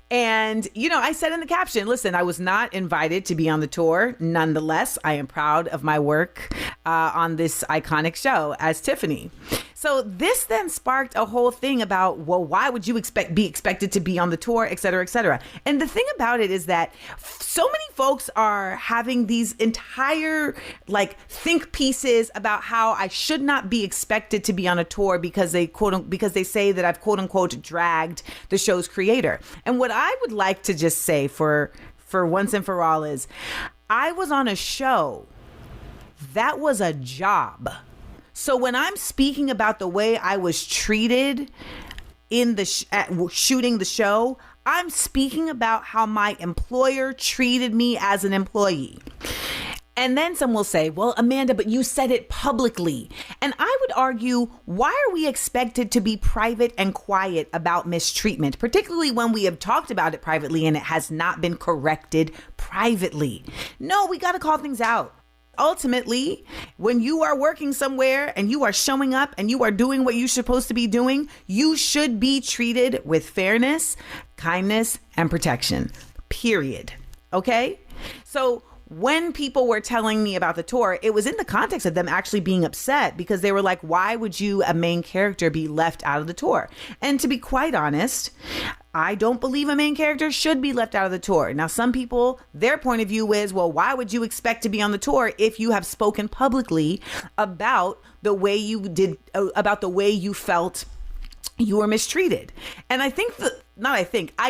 B: And, I said in the caption, listen, I was not invited to be on the tour. Nonetheless, I am proud of my work on this iconic show as Tiffany. So this then sparked a whole thing about, well, why would you be expected to be on the tour, et cetera, et cetera. And the thing about it is that so many folks are having these entire think pieces about how I should not be expected to be on a tour because they say that I've quote unquote dragged the show's creator. And what I would like to just say for once and for all is I was on a show that was a job. So when I'm speaking about the way I was treated in at shooting the show, I'm speaking about how my employer treated me as an employee. And then some will say, well, Amanda, but you said it publicly. And I would argue, why are we expected to be private and quiet about mistreatment, particularly when we have talked about it privately and it has not been corrected privately? No, we got to call things out. Ultimately, when you are working somewhere and you are showing up and you are doing what you're supposed to be doing, you should be treated with fairness, kindness, and protection, period. Okay? So when people were telling me about the tour, it was in the context of them actually being upset because they were like, why would you, a main character, be left out of the tour? And to be quite honest, I don't believe a main character should be left out of the tour. Now, some people, their point of view is, well, why would you expect to be on the tour if you have spoken publicly about the way you did, about the way you felt you were mistreated? And I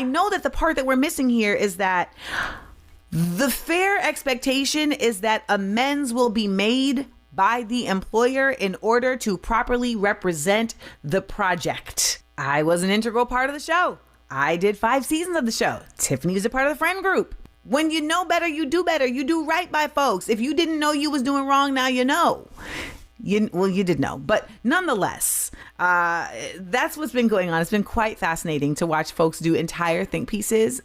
B: know that the part that we're missing here is that the fair expectation is that amends will be made by the employer in order to properly represent the project. I was an integral part of the show. I did 5 seasons of the show. Tiffany was a part of the friend group. When you know better, you do better. You do right by folks. If you didn't know you was doing wrong, now you know. You did know. But nonetheless, that's what's been going on. It's been quite fascinating to watch folks do entire think pieces.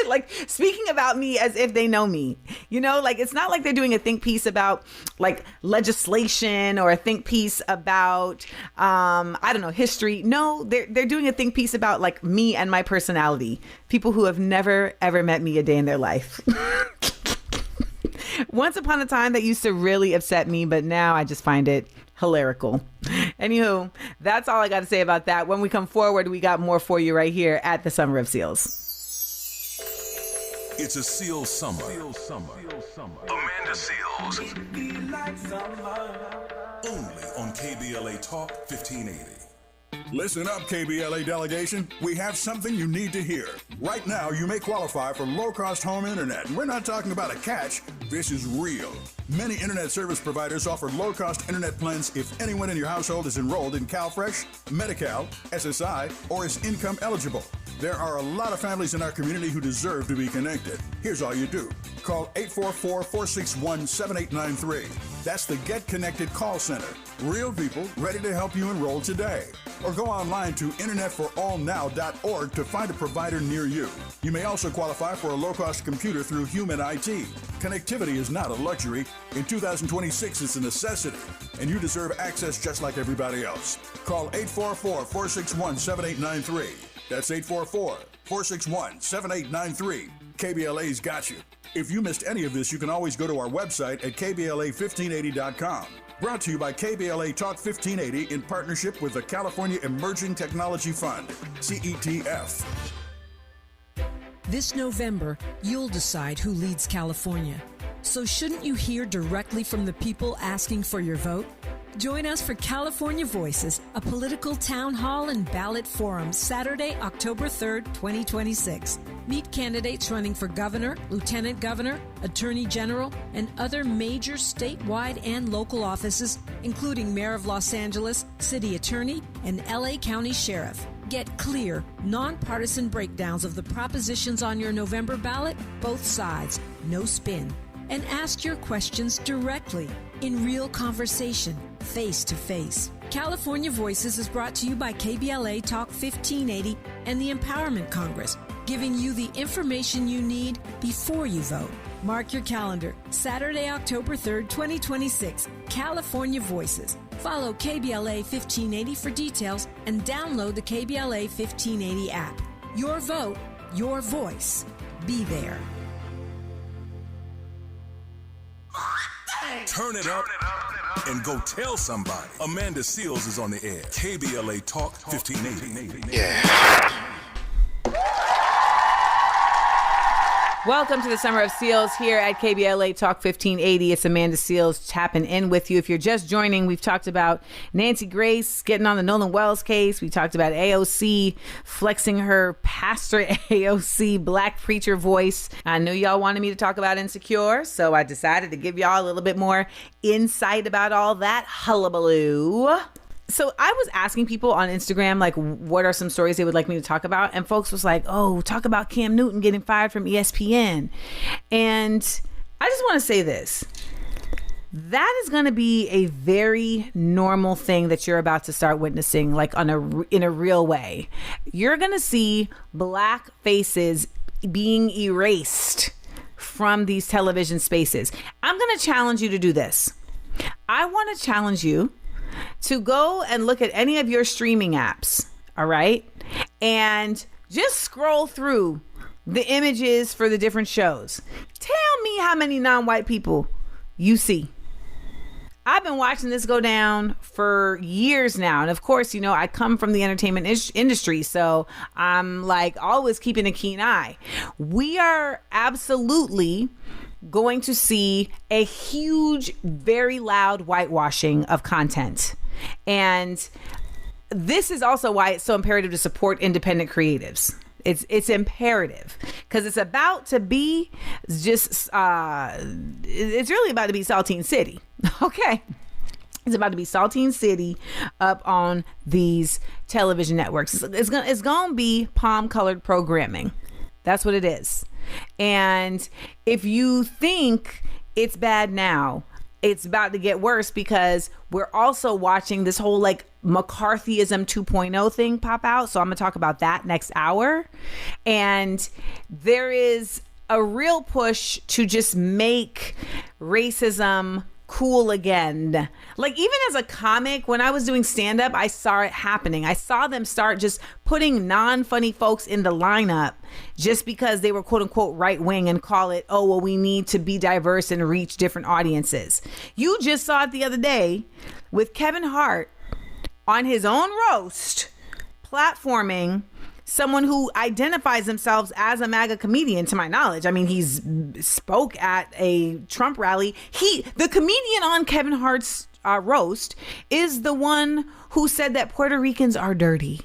B: Like speaking about me as if they know me, like it's not like they're doing a think piece about like legislation or a think piece about, history. No, they're doing a think piece about like me and my personality. People who have never, ever met me a day in their life. Once upon a time, that used to really upset me, but now I just find it hilarical. Anywho, that's all I got to say about that. When we come forward, we got more for you right here at the Summer of SEALs.
C: It's a SEALs summer. Amanda Seales. Only on KBLA Talk 1580.
G: Listen up, KBLA delegation. We have something you need to hear. Right now, you may qualify for low-cost home internet. And we're not talking about a catch. This is real. Many internet service providers offer low-cost internet plans if anyone in your household is enrolled in CalFresh, Medi-Cal, SSI, or is income eligible. There are a lot of families in our community who deserve to be connected. Here's all you do. Call 844-461-7893. That's the Get Connected call center. Real people ready to help you enroll today. Or go online to internetforallnow.org to find a provider near you. You may also qualify for a low-cost computer through Human IT. Connectivity is not a luxury. In 2026, it's a necessity. And you deserve access just like everybody else. Call 844-461-7893. That's 844-461-7893. KBLA's got you. If you missed any of this, you can always go to our website at KBLA1580.com. Brought to you by KBLA Talk 1580 in partnership with the California Emerging Technology Fund, CETF.
T: This November, you'll decide who leads California. So shouldn't you hear directly from the people asking for your vote? Join us for California Voices, a political town hall and ballot forum, Saturday, October 3rd, 2026. Meet candidates running for governor, lieutenant governor, attorney general, and other major statewide and local offices, including mayor of Los Angeles, city attorney, and LA County sheriff. Get clear, nonpartisan breakdowns of the propositions on your November ballot, both sides, no spin. And ask your questions directly, in real conversation, face to face. California Voices is brought to you by KBLA Talk 1580 and the Empowerment Congress, giving you the information you need before you vote. Mark your calendar, Saturday, October 3rd, 2026, California Voices. Follow KBLA 1580 for details and download the KBLA 1580 app. Your vote, your voice. Be there.
C: Turn it up and go tell somebody. Amanda Seales is on the air. KBLA Talk 1580.
B: Yeah. Welcome to the Summer of SEALs here at KBLA Talk 1580. It's Amanda Seales tapping in with you. If you're just joining, we've talked about Nancy Grace getting on the Nolan Wells case. We talked about AOC flexing her pastor AOC black preacher voice. I knew y'all wanted me to talk about Insecure, so I decided to give y'all a little bit more insight about all that hullabaloo. So I was asking people on Instagram, like, what are some stories they would like me to talk about? And folks was like, oh, talk about Cam Newton getting fired from ESPN. And I just want to say this. that is going to be a very normal thing that you're about to start witnessing, like in a real way. You're going to see black faces being erased from these television spaces. I'm going to challenge you to do this. I want to challenge you to go and look at any of your streaming apps, all right? And just scroll through the images for the different shows. Tell me how many non-white people you see. I've been watching this go down for years now. And of course, you know, I come from the entertainment industry, so I'm like always keeping a keen eye. We are absolutely going to see a huge, very loud whitewashing of content. And this is also why it's so imperative to support independent creatives. It's imperative because it's about to be just, it's really about to be Saltine City. Okay. It's about to be Saltine City up on these television networks. It's gonna be palm-colored programming. That's what it is. And if you think it's bad now, it's about to get worse because we're also watching this whole like McCarthyism 2.0 thing pop out. So I'm gonna talk about that next hour. And there is a real push to just make racism cool again. Like even as a comic, when I was doing stand-up, I saw it happening. I saw them start just putting non-funny folks in the lineup just because they were quote unquote right wing and call it, oh, well, we need to be diverse and reach different audiences. You just saw it the other day with Kevin Hart on his own roast platforming someone who identifies themselves as a MAGA comedian, to my knowledge. I mean, he's spoke at a Trump rally. The comedian on Kevin Hart's roast is the one who said that Puerto Ricans are dirty.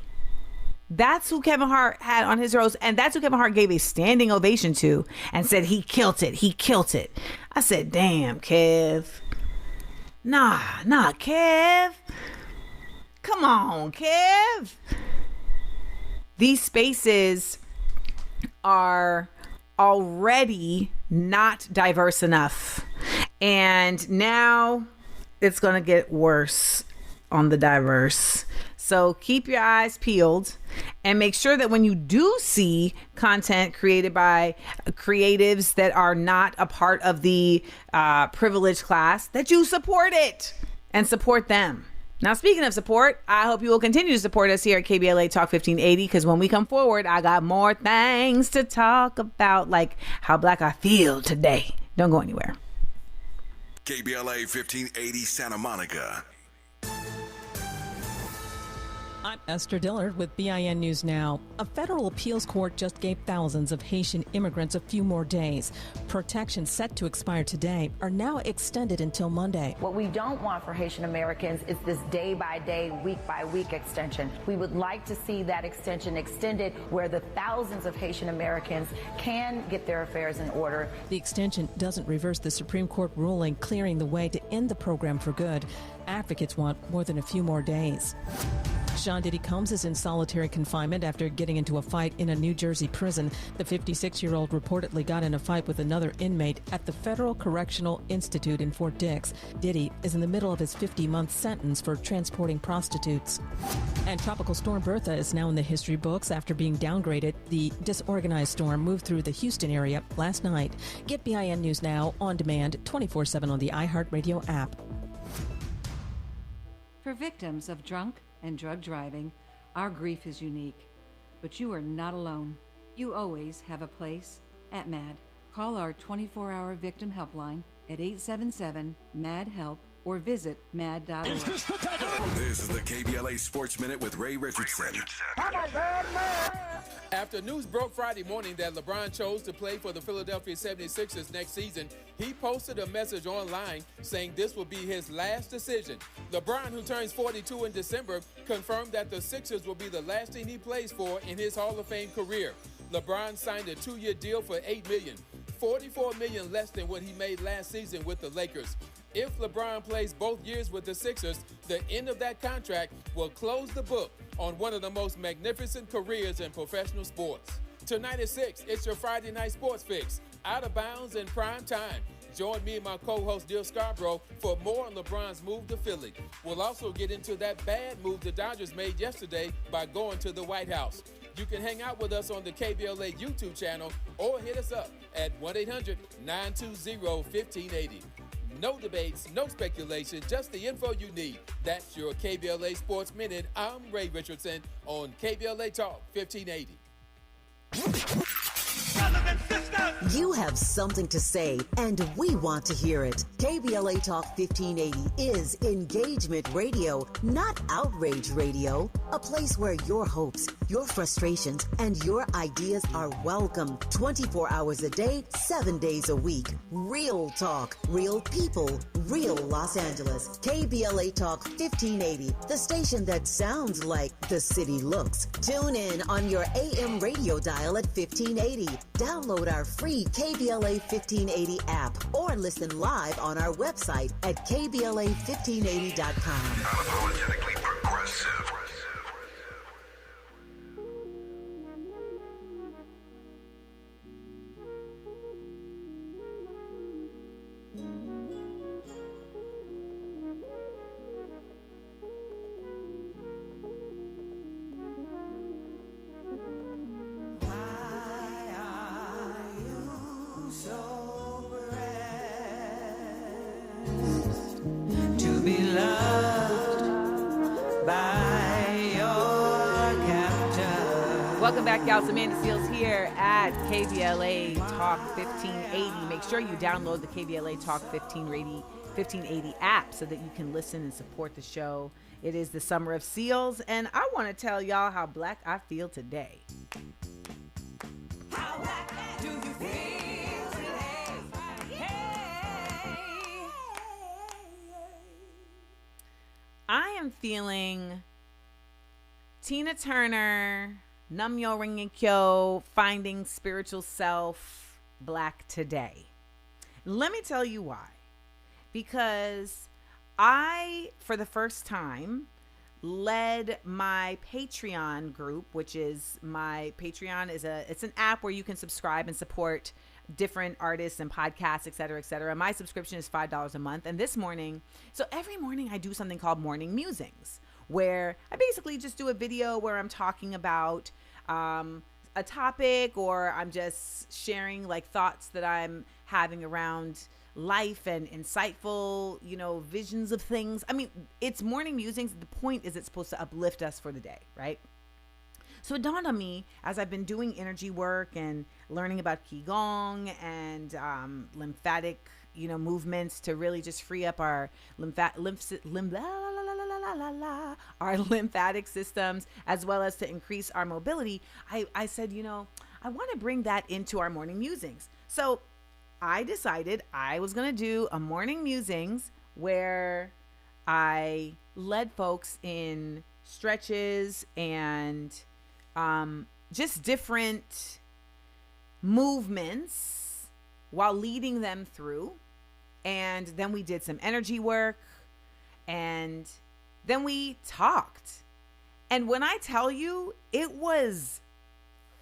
B: That's who Kevin Hart had on his roast, and that's who Kevin Hart gave a standing ovation to and said he killed it. He killed it. I said, damn, Kev. Nah, Kev. Come on, Kev. These spaces are already not diverse enough. And now it's going to get worse on the diverse. So keep your eyes peeled and make sure that when you do see content created by creatives that are not a part of the privileged class, that you support it and support them. Now, speaking of support, I hope you will continue to support us here at KBLA Talk 1580, because when we come forward, I got more things to talk about, like how black I feel today. Don't go anywhere.
C: KBLA 1580 Santa Monica.
O: I'm Esther Dillard with BIN News Now. A federal appeals court just gave thousands of Haitian immigrants a few more days. Protections set to expire today are now extended until Monday.
P: What we don't want for Haitian Americans is this day-by-day, week-by-week extension. We would like to see that extension extended where the thousands of Haitian Americans can get their affairs in order.
O: The extension doesn't reverse the Supreme Court ruling clearing the way to end the program for good. Advocates want more than a few more days. Sean Diddy Combs is in solitary confinement after getting into a fight in a New Jersey prison. The 56-year-old reportedly got in a fight with another inmate at the Federal Correctional Institute in Fort Dix. Diddy is in the middle of his 50-month sentence for transporting prostitutes. And Tropical Storm Bertha is now in the history books after being downgraded. The disorganized storm moved through the Houston area last night. Get BIN News Now on demand 24/7 on the iHeartRadio app.
K: For victims of drunk and drug driving, our grief is unique. But you are not alone. You always have a place at MAD. Call our 24-hour victim helpline at 877-MAD-HELP or visit mad.org.
C: This is the KBLA Sports Minute with Ray Richardson.
R: After news broke Friday morning that LeBron chose to play for the Philadelphia 76ers next season, he posted a message online saying this will be his last decision. LeBron, who turns 42 in December, confirmed that the Sixers will be the last team he plays for in his Hall of Fame career. LeBron signed a 2-year deal for $8 million, $44 million less than what he made last season with the Lakers. If LeBron plays both years with the Sixers, the end of that contract will close the book on one of the most magnificent careers in professional sports. Tonight at 6, it's your Friday night sports fix. Out of bounds in prime time. Join me and my co-host, Dil Scarborough, for more on LeBron's move to Philly. We'll also get into that bad move the Dodgers made yesterday by going to the White House. You can hang out with us on the KBLA YouTube channel or hit us up at 1-800-920-1580. No debates, no speculation, just the info you need. That's your KBLA Sports Minute. I'm Ray Richardson on KBLA Talk 1580.
S: You have something to say, and we want to hear it. KBLA Talk 1580 is engagement radio, not outrage radio. A place where your hopes, your frustrations, and your ideas are welcome 24 hours a day, 7 days a week. Real talk, real people, real Los Angeles. KBLA Talk 1580, the station that sounds like the city looks. Tune in on your AM radio dial at 1580. Download our free KBLA 1580 app or listen live on our website at KBLA1580.com.
U: Unapologetically progressive.
B: Welcome back, y'all. It's Amanda Seales here at KBLA Talk 1580. Make sure you download the KBLA Talk 1580 app so that you can listen and support the show. It is the summer of SEALES, and I want to tell y'all how black I feel today.
V: How black do you feel today? Hey.
B: I am feeling Tina Turner, Namyo Renge-kyo, Finding Spiritual Self, black today. Let me tell you why. Because I, for the first time, led my Patreon group, which is my Patreon it's an app where you can subscribe and support different artists and podcasts, et cetera, et cetera. My subscription is $5 a month. And this morning, so every morning I do something called Morning Musings, where I basically just do a video where I'm talking about a topic, or I'm just sharing like thoughts that I'm having around life and insightful, visions of things. I mean, it's Morning Musings. The point is it's supposed to uplift us for the day, right? So it dawned on me as I've been doing energy work and learning about Qigong and lymphatic, movements to really just free up our our lymphatic systems, as well as to increase our mobility. I said, I want to bring that into our Morning Musings. So I decided I was going to do a Morning Musings where I led folks in stretches and just different movements while leading them through. And then we did some energy work, and then we talked. And when I tell you, it was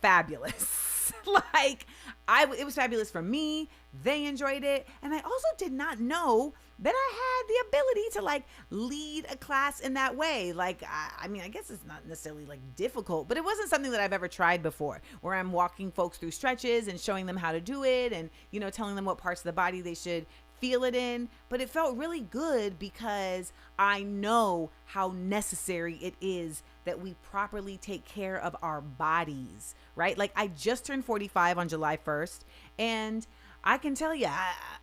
B: fabulous. It was fabulous for me. They enjoyed it. And I also did not know that I had the ability to lead a class in that way. I mean, I guess it's not necessarily difficult, but it wasn't something that I've ever tried before, where I'm walking folks through stretches and showing them how to do it and, telling them what parts of the body they should feel it in. But it felt really good because I know how necessary it is that we properly take care of our bodies, right? I just turned 45 on July 1st, and I can tell you,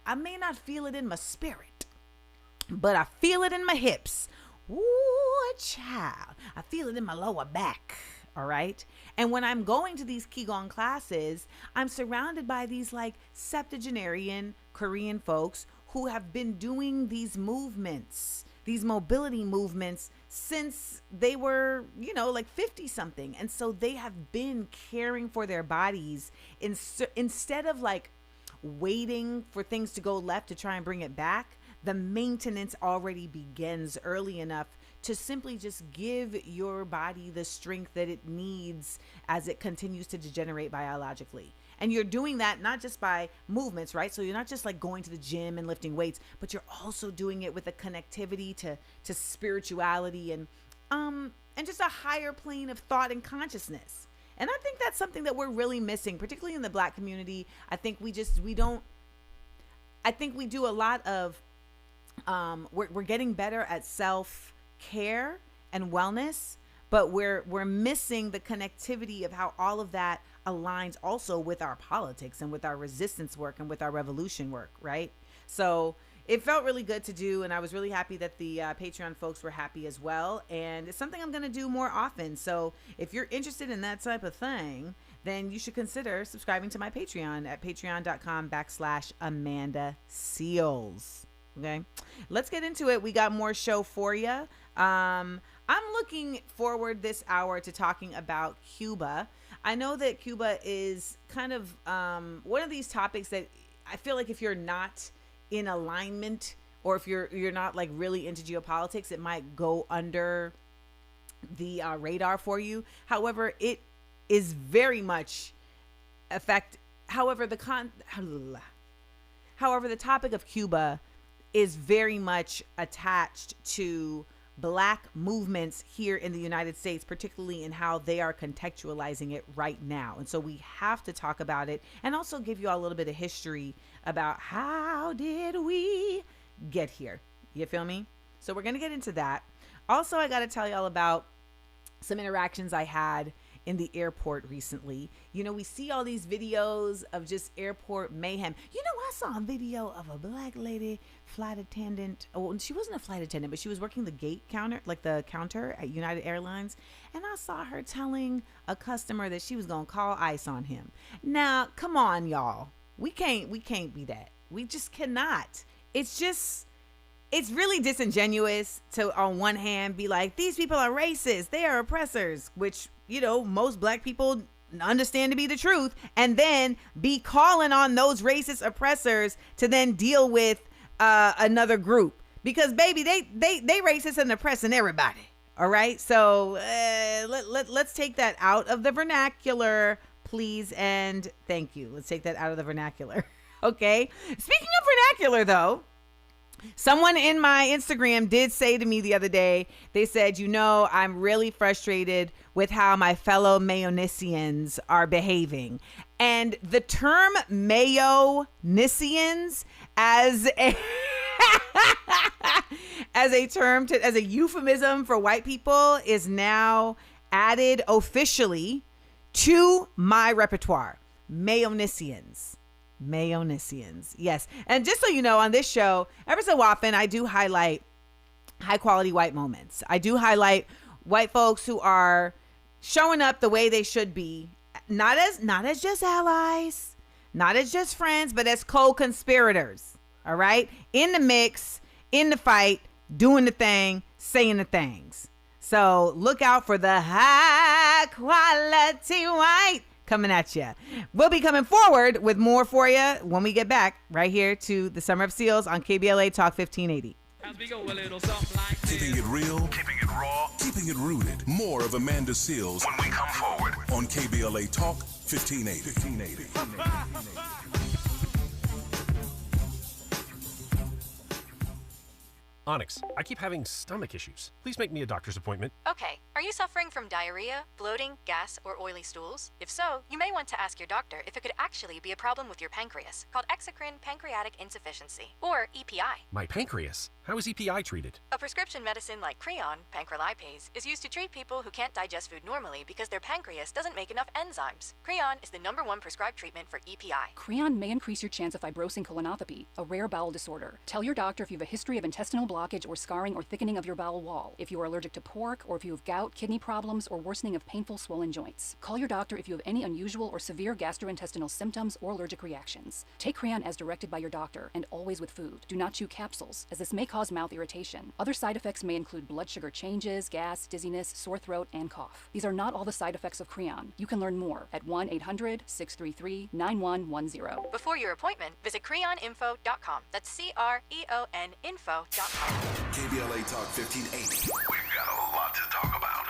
B: I may not feel it in my spirit, but I feel it in my hips. Ooh, child. I feel it in my lower back. All right. And when I'm going to these Qigong classes, I'm surrounded by these septuagenarian Korean folks who have been doing these movements, these mobility movements, since they were, 50 something. And so they have been caring for their bodies instead of waiting for things to go left to try and bring it back. The maintenance already begins early enough to simply just give your body the strength that it needs as it continues to degenerate biologically. And you're doing that not just by movements, right? So you're not just like going to the gym and lifting weights, but you're also doing it with a connectivity to spirituality and just a higher plane of thought and consciousness. And I think that's something that we're really missing, particularly in the Black community. I think we do a lot of, we're getting better at self-care and wellness, but we're missing the connectivity of how all of that aligns also with our politics and with our resistance work and with our revolution work, right? So it felt really good to do, and I was really happy that the Patreon folks were happy as well. And it's something I'm going to do more often. So if you're interested in that type of thing, then you should consider subscribing to my Patreon at patreon.com/Amanda Seales. Okay, let's get into it. We got more show for you. I'm looking forward this hour to talking about Cuba. I know that Cuba is kind of one of these topics that I feel like if you're not in alignment, or if you're not like really into geopolitics, it might go under the radar for you. However, it is very much however the topic of Cuba is very much attached to Black movements here in the United States, particularly in how they are contextualizing it right now. And so we have to talk about it and also give you all a little bit of history about how did we get here. You feel me? So we're going to get into that. Also, I got to tell y'all about some interactions I had in the airport recently. You know, we see all these videos of just airport mayhem. You know, I saw a video of a Black lady flight attendant. Oh, she wasn't a flight attendant, but she was working the gate counter, like the counter at United Airlines. And I saw her telling a customer that she was going to call ICE on him. Now, come on, y'all. We can't be that. We just cannot. It's really disingenuous to, on one hand, be like, these people are racist. They are oppressors, which, you know, most Black people understand to be the truth, and then be calling on those racist oppressors to then deal with another group, because baby, they racist and oppressing everybody. All right, so let's take that out of the vernacular, please, and thank you. Let's take that out of the vernacular. Okay, speaking of vernacular, though, someone in my Instagram did say to me the other day, they said, you know, I'm really frustrated with how my fellow Mayonisians are behaving. And the term Mayonisians as a euphemism for white people is now added officially to my repertoire. Mayonisians. Yes. And just so you know, on this show, every so often I do highlight high quality white moments. I do highlight white folks who are showing up the way they should be, not as just allies, not as just friends, but as co-conspirators. All right, in the mix, in the fight, doing the thing, saying the things. So look out for the high quality white coming at you. We'll be coming forward with more for you when we get back right here to the Summer of Seals on KBLA Talk 1580.
C: As we go a little something like this. Keeping it real, keeping it raw, keeping it rooted. More of Amanda Seales when we come forward on KBLA Talk 1580.
I: Onyx, I keep having stomach issues. Please make me a doctor's appointment.
L: Okay, are you suffering from diarrhea, bloating, gas, or oily stools? If so, you may want to ask your doctor if it could actually be a problem with your pancreas, called exocrine pancreatic insufficiency, or EPI.
I: My pancreas? How is EPI treated?
L: A prescription medicine like Creon, pancrelipase, is used to treat people who can't digest food normally because their pancreas doesn't make enough enzymes. Creon is the #1 prescribed treatment for EPI.
M: Creon may increase your chance of fibrosing colonopathy, a rare bowel disorder. Tell your doctor if you have a history of intestinal blockage or scarring or thickening of your bowel wall, if you are allergic to pork, or if you have gout, kidney problems, or worsening of painful swollen joints. Call your doctor if you have any unusual or severe gastrointestinal symptoms or allergic reactions. Take Creon as directed by your doctor, and always with food. Do not chew capsules, as this may cause mouth irritation. Other side effects may include blood sugar changes, gas, dizziness, sore throat, and cough. These are not all the side effects of Creon. You can learn more at 1-800-633-9110.
L: Before your appointment, visit creoninfo.com. That's CREON info.com.
C: KBLA Talk 1580. We've got a lot to talk about.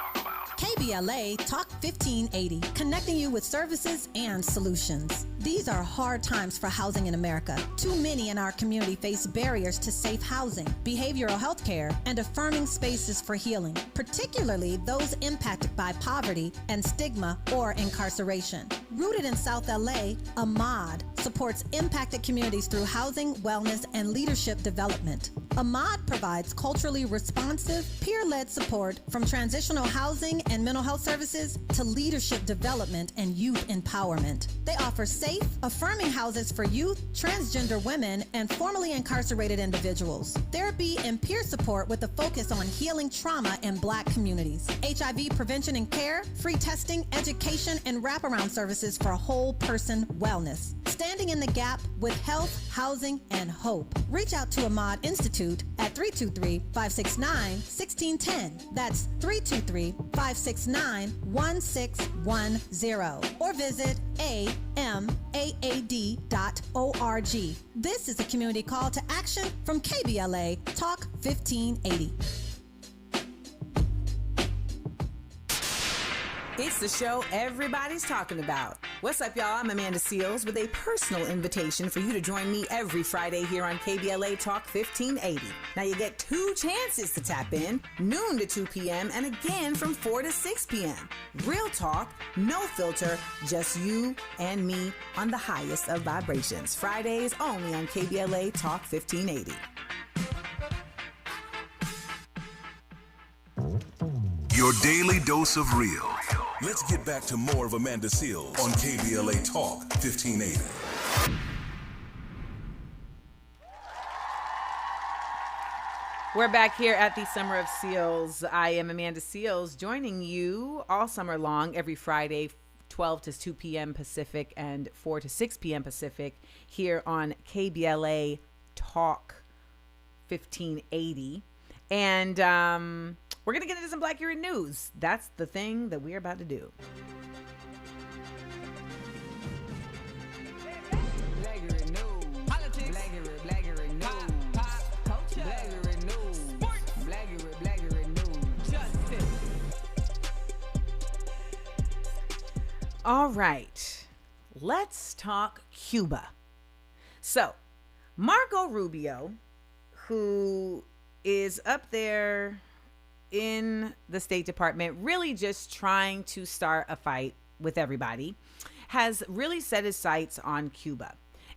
W: KBLA Talk 1580, connecting you with services and solutions.
A: These are hard times for housing in America. Too many in our community face barriers to safe housing, behavioral health care, and affirming spaces for healing, particularly those impacted by poverty and stigma or incarceration. Rooted in South LA, Ahmad supports impacted communities through housing, wellness, and leadership development. Ahmad provides culturally responsive, peer-led support from transitional housing and mental health services to leadership development and youth empowerment. They offer safe, affirming houses for youth, transgender women, and formerly incarcerated individuals. Therapy and peer support with a focus on healing trauma in Black communities. HIV prevention and care, free testing, education, and wraparound services for whole person wellness. Standing in the gap with health, housing, and hope. Reach out to Ahmad Institute at 323-569-1610. That's 323-569-1610. Or visit amaad.org. This is a community call to action from KBLA Talk 1580.
B: It's the show everybody's talking about. What's up, y'all? I'm Amanda Seales with a personal invitation for you to join me every Friday here on KBLA Talk 1580. Now, you get 2 chances to tap in, noon to 2 p.m., and again from 4 to 6 p.m. Real talk, no filter, just you and me on the highest of vibrations. Fridays only on KBLA Talk 1580.
C: Your daily dose of real. Let's get back to more of Amanda Seales on KBLA Talk 1580.
B: We're back here at the Summer of Seals. I am Amanda Seales, joining you all summer long, every Friday, 12 to 2 p.m. Pacific and 4 to 6 p.m. Pacific, here on KBLA Talk 1580. And we're going to get into some Black Hero news. That's the thing that we're about to do.
N: Black Hero news. Politics. Black Hero news. Pop, culture. Black Hero news. Sports. Black Hero news. Justice.
B: All right. Let's talk Cuba. So, Marco Rubio, who is up there in the State Department, really just trying to start a fight with everybody, has really set his sights on Cuba.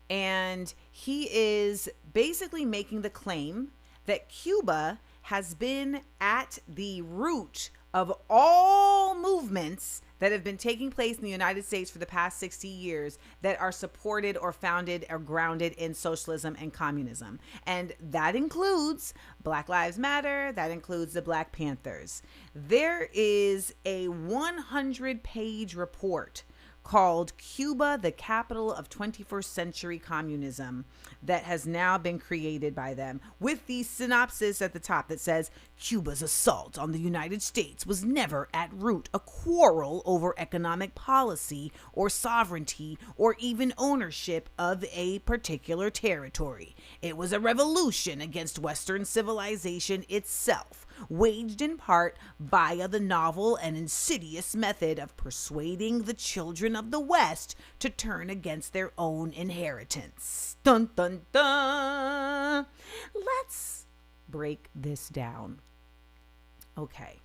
B: And he is basically making the claim that Cuba has been at the root of all movements that have been taking place in the United States for the past 60 years that are supported or founded or grounded in socialism and communism. And that includes Black Lives Matter, that includes the Black Panthers. There is a 100-page report called Cuba, the Capital of 21st Century Communism, that has now been created by them, with the synopsis at the top that says, Cuba's assault on the United States was never at root a quarrel over economic policy or sovereignty or even ownership of a particular territory. It was a revolution against Western civilization itself, waged in part via the novel and insidious method of persuading the children of the West to turn against their own inheritance. Dun, dun, dun. Let's break this down. Okay.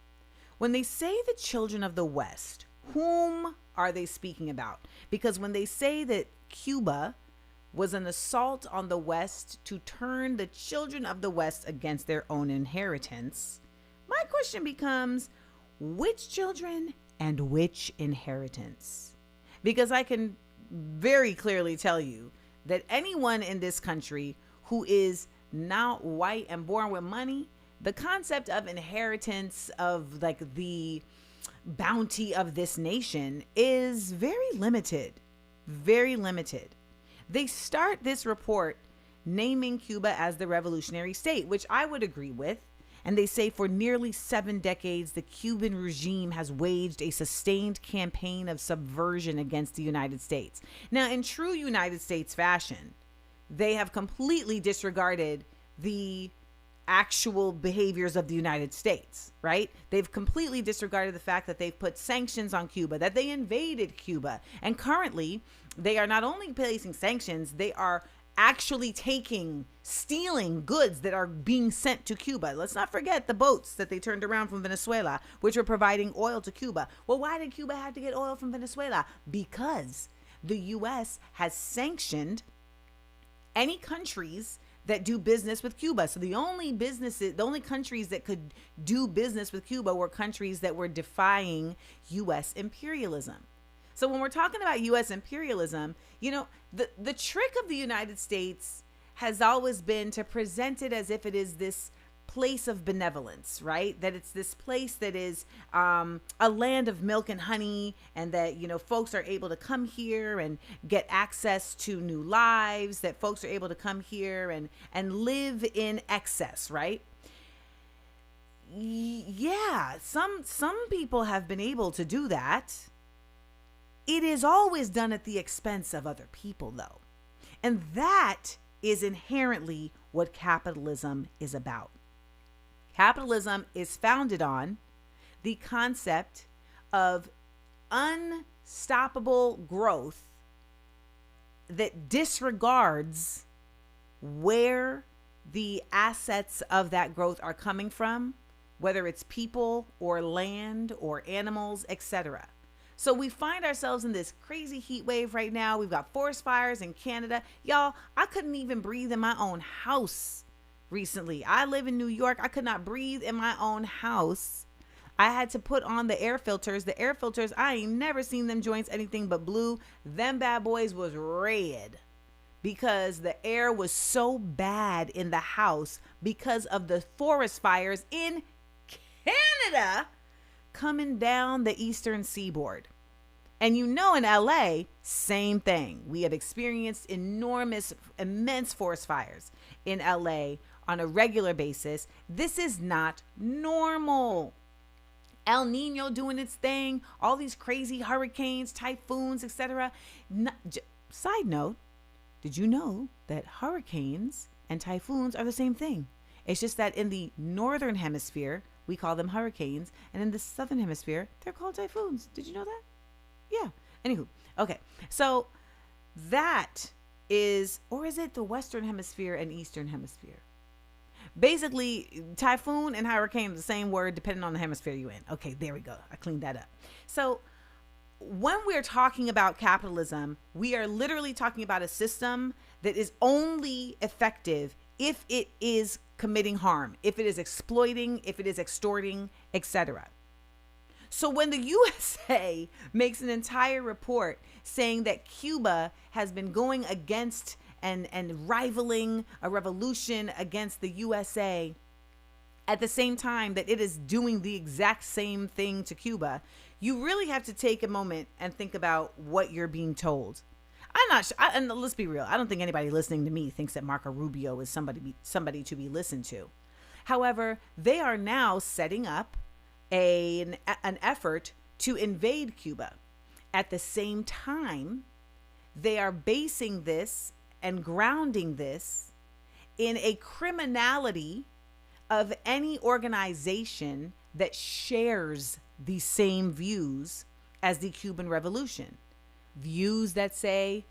B: When they say the children of the West, whom are they speaking about? Because when they say that Cuba was an assault on the West to turn the children of the West against their own inheritance, my question becomes, which children and which inheritance? Because I can very clearly tell you that anyone in this country who is not white and born with money, the concept of inheritance, of like the bounty of this nation, is very limited. Very limited. They start this report naming Cuba as the revolutionary state, which I would agree with. And they say for nearly 7 decades, the Cuban regime has waged a sustained campaign of subversion against the United States. Now, in true United States fashion, they have completely disregarded the actual behaviors of the United States, right? They've completely disregarded the fact that they've put sanctions on Cuba, that they invaded Cuba. And currently, they are not only placing sanctions, they are actually stealing goods that are being sent to Cuba. Let's not forget the boats that they turned around from Venezuela, which were providing oil to Cuba. Well, why did Cuba have to get oil from Venezuela? Because the U.S. has sanctioned any countries that do business with Cuba. So the only countries that could do business with Cuba were countries that were defying U.S. imperialism. So when we're talking about U.S. imperialism, the trick of the United States has always been to present it as if it is this place of benevolence, right? That it's this place that is a land of milk and honey, and that, folks are able to come here and get access to new lives, that folks are able to come here and live in excess, right? Yeah, some people have been able to do that. It is always done at the expense of other people, though. And that is inherently what capitalism is about. Capitalism is founded on the concept of unstoppable growth that disregards where the assets of that growth are coming from, whether it's people or land or animals, etc. So we find ourselves in this crazy heat wave right now. We've got forest fires in Canada. Y'all, I couldn't even breathe in my own house recently. I live in New York. I could not breathe in my own house. I had to put on the air filters. The air filters, I ain't never seen them joints anything but blue. Them bad boys was red because the air was so bad in the house because of the forest fires in Canada coming down the eastern seaboard. And in LA, same thing. We have experienced immense forest fires in LA on a regular basis. This is not normal. El Nino doing its thing, all these crazy hurricanes, typhoons, etc. Side note, did you know that hurricanes and typhoons are the same thing? It's just that in the northern hemisphere, we call them hurricanes, and in the southern hemisphere, they're called typhoons. Did you know that? Yeah. Anywho, okay. So that is, or is it the western hemisphere and eastern hemisphere? Basically, typhoon and hurricane are the same word depending on the hemisphere you're in. Okay, there we go. I cleaned that up. So when we're talking about capitalism, we are literally talking about a system that is only effective if it is committing harm, if it is exploiting, if it is extorting, etc. So when the USA makes an entire report saying that Cuba has been going against and rivaling a revolution against the USA, at the same time that it is doing the exact same thing to Cuba, you really have to take a moment and think about what you're being told. I'm not sure, and let's be real, I don't think anybody listening to me thinks that Marco Rubio is somebody to be listened to. However, they are now setting up an effort to invade Cuba. At the same time, they are basing this and grounding this in a criminality of any organization that shares the same views as the Cuban Revolution. Views that say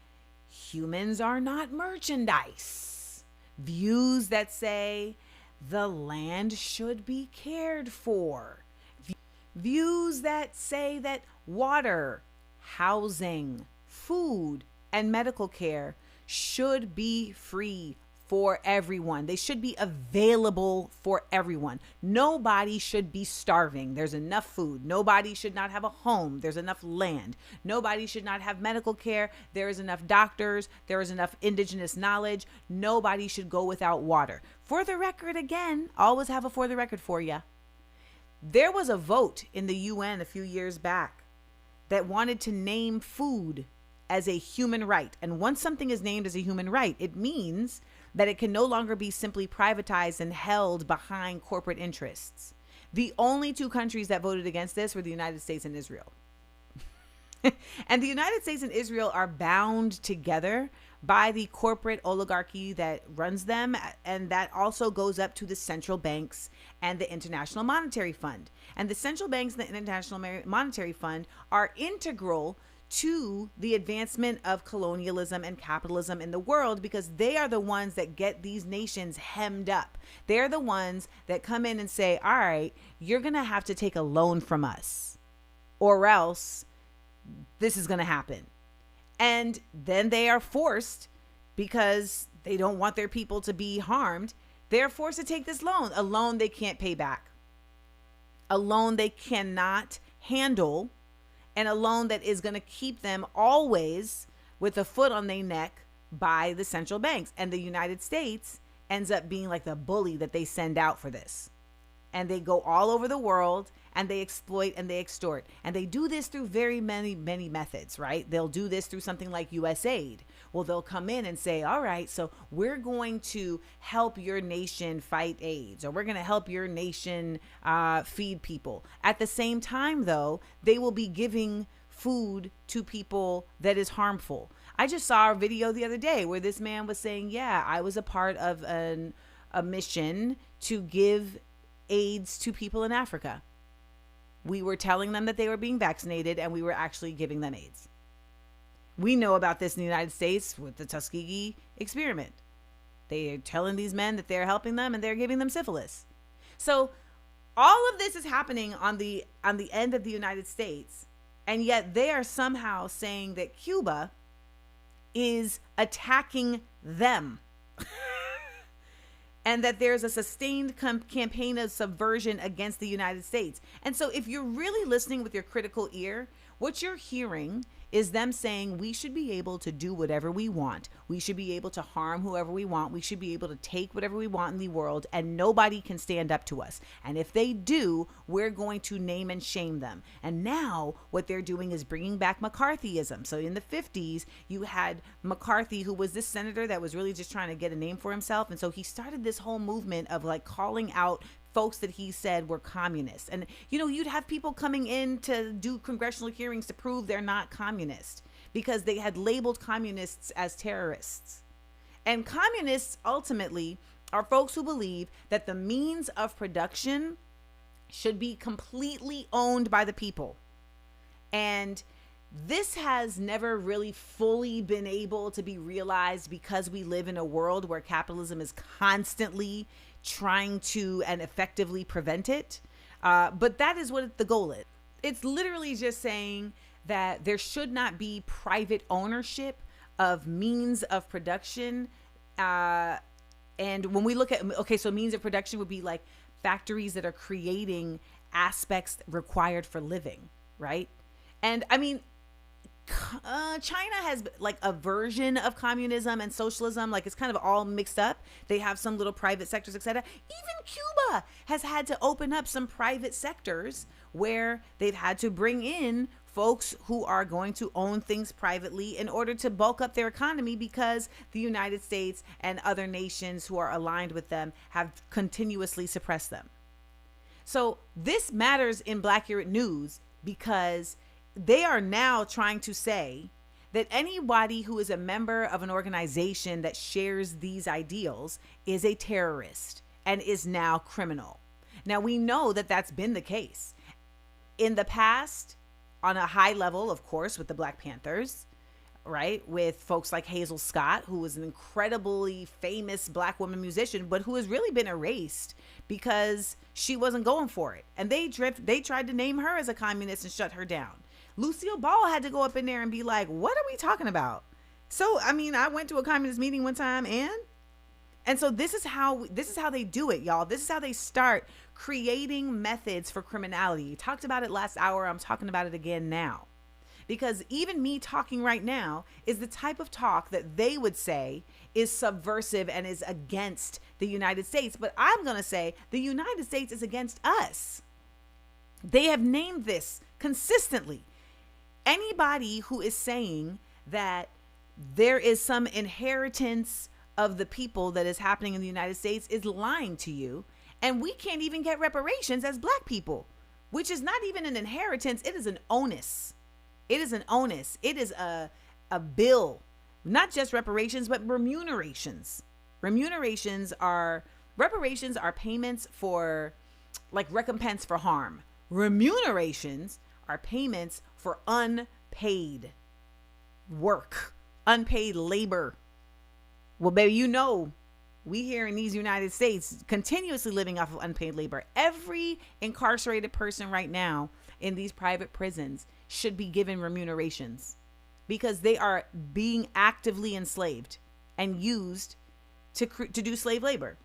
B: humans are not merchandise. Views that say the land should be cared for. Views that say that water, housing, food, and medical care should be free for everyone. They should be available for everyone. Nobody should be starving. There's enough food. Nobody should not have a home. There's enough land. Nobody should not have medical care. There is enough doctors. There is enough indigenous knowledge. Nobody should go without water. For the record, again, always have a for the record for you. There was a vote in the UN a few years back that wanted to name food as a human right. And once something is named as a human right, it means that it can no longer be simply privatized and held behind corporate interests. The only two countries that voted against this were the United States and Israel. And the United States and Israel are bound together by the corporate oligarchy that runs them, and that also goes up to the central banks and the International Monetary Fund. And the central banks and the International Monetary Fund are integral to the advancement of colonialism and capitalism in the world, because they are the ones that get these nations hemmed up. They're the ones that come in and say, all right, you're going to have to take a loan from us, or else this is going to happen. And then they are forced, because they don't want their people to be harmed, they're forced to take this loan, a loan they can't pay back, a loan they cannot handle, and a loan that is going to keep them always with a foot on their neck by the central banks. And the United States ends up being like the bully that they send out for this. And they go all over the world and they exploit and they extort. And they do this through very many methods, right? They'll do this through something like USAID. Well, they'll come in and say, all right, so we're going to help your nation fight AIDS, or we're going to help your nation feed people. At the same time, though, they will be giving food to people that is harmful. I just saw a video the other day where this man was saying, yeah, I was a part of a mission to give AIDS to people in Africa. We were telling them that they were being vaccinated, and we were actually giving them AIDS. We know about this in the United States with the Tuskegee experiment. They are telling these men that they're helping them, and they're giving them syphilis. So all of this is happening on the end of the United States, and yet they are somehow saying that Cuba is attacking them. And that there's a sustained campaign of subversion against the United States. And so if you're really listening with your critical ear, what you're hearing is them saying we should be able to do whatever we want. We should be able to harm whoever we want. We should be able to take whatever we want in the world, and nobody can stand up to us. And if they do, we're going to name and shame them. And now what they're doing is bringing back McCarthyism. So in the 50s, you had McCarthy, who was this senator that was really just trying to get a name for himself. And so he started this whole movement of like calling out folks that he said were communists. And, you know, you'd have people coming in to do congressional hearings to prove they're not communist because they had labeled communists as terrorists. And communists ultimately are folks who believe that the means of production should be completely owned by the people. And this has never really fully been able to be realized because we live in a world where capitalism is constantly trying to and effectively prevent it. But that is what the goal is. It's literally just saying that there should not be private ownership of means of production. And when we look at, okay, so means of production would be like factories that are creating aspects required for living, right? And I mean, China has like a version of communism and socialism. Like it's kind of all mixed up. They have some little private sectors, etc. Even Cuba has had to open up some private sectors where they've had to bring in folks who are going to own things privately in order to bulk up their economy, because the United States and other nations who are aligned with them have continuously suppressed them. So this matters in Black Accurate News because they are now trying to say that anybody who is a member of an organization that shares these ideals is a terrorist and is now criminal. Now, we know that that's been the case in the past on a high level, of course, with the Black Panthers, right? With folks like Hazel Scott, who was an incredibly famous Black woman musician, but who has really been erased because she wasn't going for it. And they tried to name her as a communist and shut her down. Lucille Ball had to go up in there and be like, what are we talking about? So, I mean, I went to a communist meeting one time and so this is how they do it, y'all. This is how they start creating methods for criminality. You talked about it last hour. I'm talking about it again now. Because even me talking right now is the type of talk that they would say is subversive and is against the United States. But I'm going to say the United States is against us. They have named this consistently. Anybody who is saying that there is some inheritance of the people that is happening in the United States is lying to you. And we can't even get reparations as Black people, which is not even an inheritance. It is an onus. It is an onus. It is a bill Not just reparations, but remunerations. Reparations are payments for, like, recompense for harm. Remunerations are payments for unpaid work, unpaid labor. Well, baby, you know, we here in these United States continuously living off of unpaid labor. Every incarcerated person right now in these private prisons should be given remunerations because they are being actively enslaved and used to do slave labor.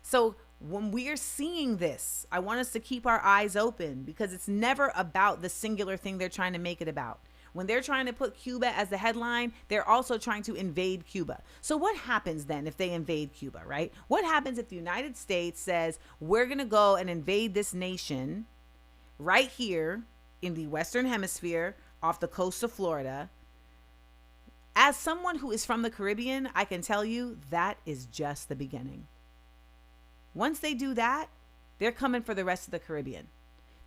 B: So when we are seeing this, I want us to keep our eyes open because it's never about the singular thing they're trying to make it about. When they're trying to put Cuba as the headline, they're also trying to invade Cuba. So what happens then if they invade Cuba, right? What happens if the United States says, we're going to go and invade this nation right here in the Western Hemisphere off the coast of Florida? As someone who is from the Caribbean, I can tell you that is just the beginning. Once they do that, they're coming for the rest of the Caribbean.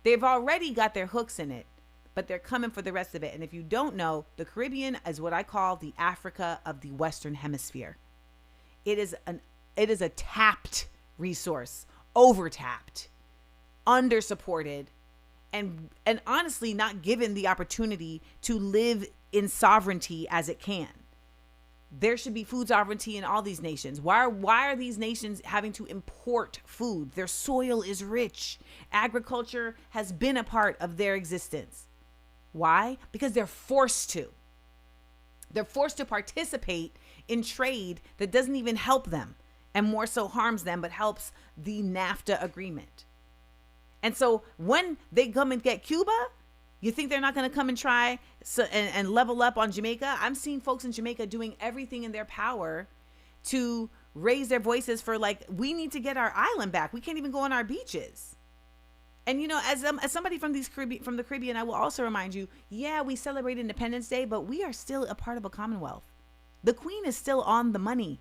B: They've already got their hooks in it, but they're coming for the rest of it. And if you don't know, the Caribbean is what I call the Africa of the Western Hemisphere. It is a tapped resource, over-tapped, under-supported, and honestly not given the opportunity to live in sovereignty as it can. There should be food sovereignty in all these nations. Why are these nations having to import food? Their soil is rich. Agriculture has been a part of their existence. Why? Because they're forced to. They're forced to participate in trade that doesn't even help them and more so harms them, but helps the NAFTA agreement. And so when they come and get Cuba, you think they're not going to come and try and level up on Jamaica? I'm seeing folks in Jamaica doing everything in their power to raise their voices for, like, we need to get our island back. We can't even go on our beaches. And, you know, as somebody from the Caribbean, I will also remind you, yeah, we celebrate Independence Day, but we are still a part of a Commonwealth. The Queen is still on the money.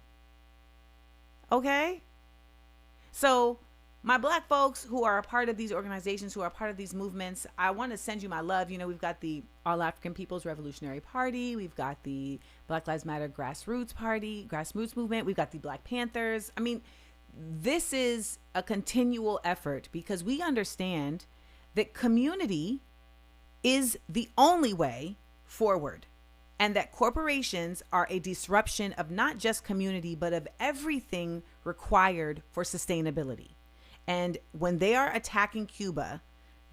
B: Okay? So my Black folks who are a part of these organizations, who are a part of these movements, I want to send you my love. You know, we've got the All African People's Revolutionary Party. We've got the Black Lives Matter grassroots movement. We've got the Black Panthers. I mean, this is a continual effort because we understand that community is the only way forward, and that corporations are a disruption of not just community, but of everything required for sustainability. And when they are attacking Cuba,